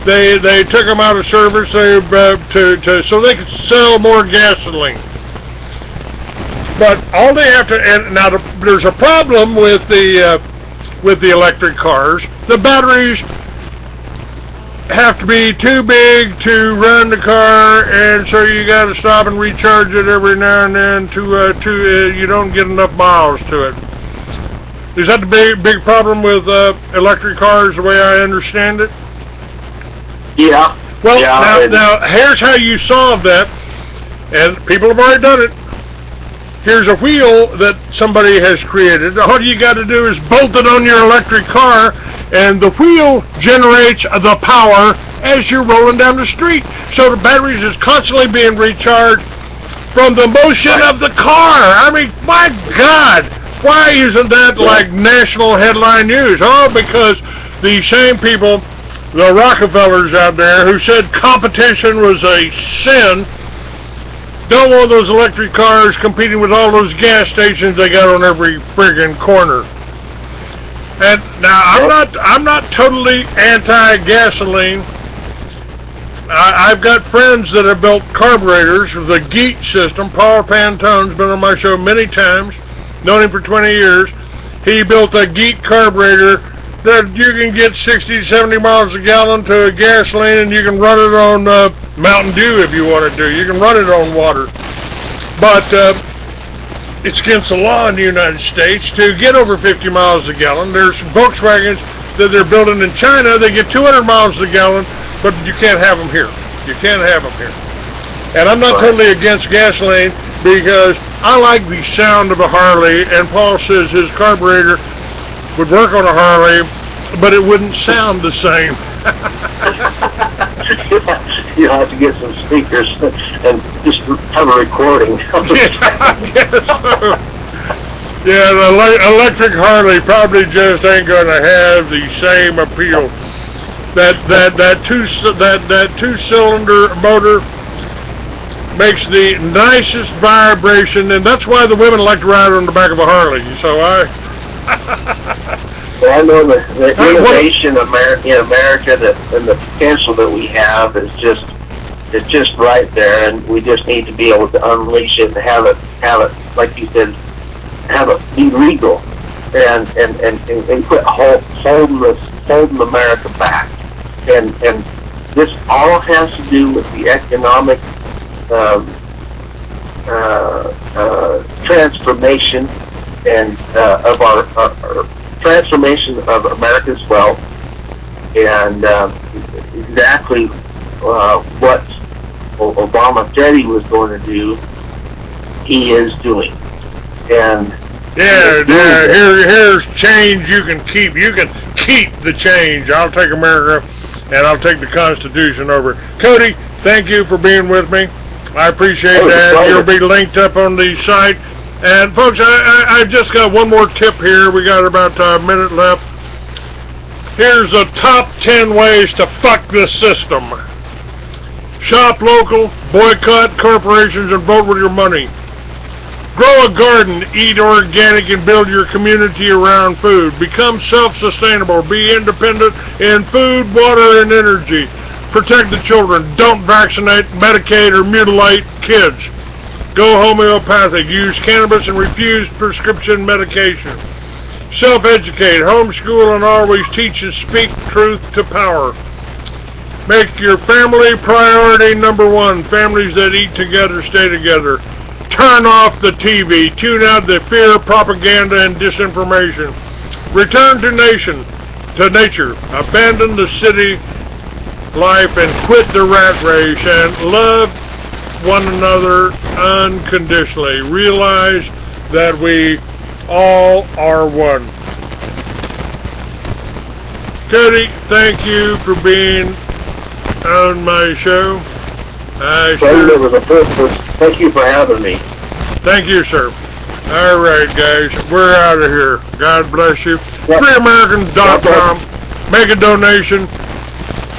they took them out of service so they could sell more gasoline. But all they have to, and now there's a problem with the electric cars. The batteries have to be too big to run the car, and so you got to stop and recharge it every now and then to you don't get enough miles to it. Is that the big problem with electric cars, the way I understand it? Yeah. Well, yeah, now here's how you solve that, and people have already done it. Here's a wheel that somebody has created. All you got to do is bolt it on your electric car, and the wheel generates the power as you're rolling down the street. So the batteries is constantly being recharged from the motion of the car. I mean, my God, why isn't that like national headline news? Oh, because the same people the Rockefellers out there who said competition was a sin don't want those electric cars competing with all those gas stations they got on every friggin' corner. And now I'm not totally anti-gasoline. I've got friends that have built carburetors with the GEAT system. Paul Pantone's been on my show many times. Known him for 20 years. He built a GEAT carburetor that you can get 60 to 70 miles a gallon to a gasoline, and you can run it on Mountain Dew if you want to do. You can run it on water. But it's against the law in the United States to get over 50 miles a gallon. There's Volkswagens that they're building in China. They get 200 miles a gallon, but you can't have them here. You can't have them here. And I'm not totally against gasoline because I like the sound of a Harley, and Paul says his carburetor would work on a Harley, but it wouldn't sound the same. You'll have to get some speakers and just have a recording. Yeah, the electric Harley probably just ain't going to have the same appeal. That two-cylinder motor makes the nicest vibration, and that's why the women like to ride on the back of a Harley. So Well, I know the innovation in America and the potential that we have is just right there, and we just need to be able to unleash it and have it like you said, have it be legal, and quit holding America back, and this all has to do with the economic transformation and of our transformation of America's wealth, and exactly what Obama said he was going to do, he is doing. And here's change you can keep. You can keep the change. I'll take America, and I'll take the Constitution over. Cody, thank you for being with me. I appreciate that. You'll be linked up on the site. And folks, I just got one more tip here. We got about a minute left. Here's the top 10 ways to fuck this system. Shop local, boycott corporations, and vote with your money. Grow a garden, eat organic, and build your community around food. Become self-sustainable. Be independent in food, water, and energy. Protect the children. Don't vaccinate, medicate, or mutilate kids. Go homeopathic. Use cannabis and refuse prescription medication. Self-educate. Homeschool and always teach and speak truth to power. Make your family priority number one. Families that eat together stay together. Turn off the TV. Tune out the fear, propaganda, and disinformation. Return to nature. Abandon the city life and quit the rat race, and love one another unconditionally. Realize that we all are one. Cody, thank you for being on my show. It was a privilege. Thank you for having me. Thank you, sir. All right, guys, we're out of here. God bless you. Yep. FreeAmericans.com. Make a donation.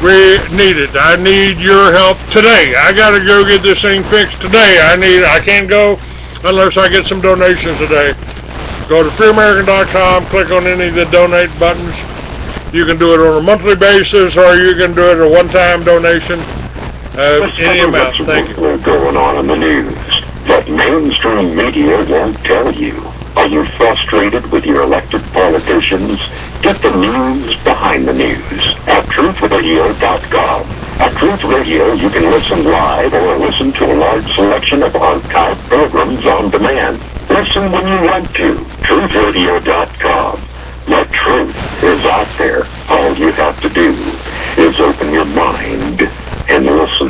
We need it. I need your help today. I got to go get this thing fixed today. I can't go unless I get some donations today. Go to FreeAmerican.com. Click on any of the donate buttons. You can do it on a monthly basis, or you can do it a one-time donation. Any amount. Thank you. What's going on in the news that mainstream media won't tell you? Are you frustrated with your elected politicians? Get the news behind the news at truthradio.com. At Truth Radio, you can listen live or listen to a large selection of archived programs on demand. Listen when you want to. Truthradio.com. The truth is out there. All you have to do is open your mind and listen.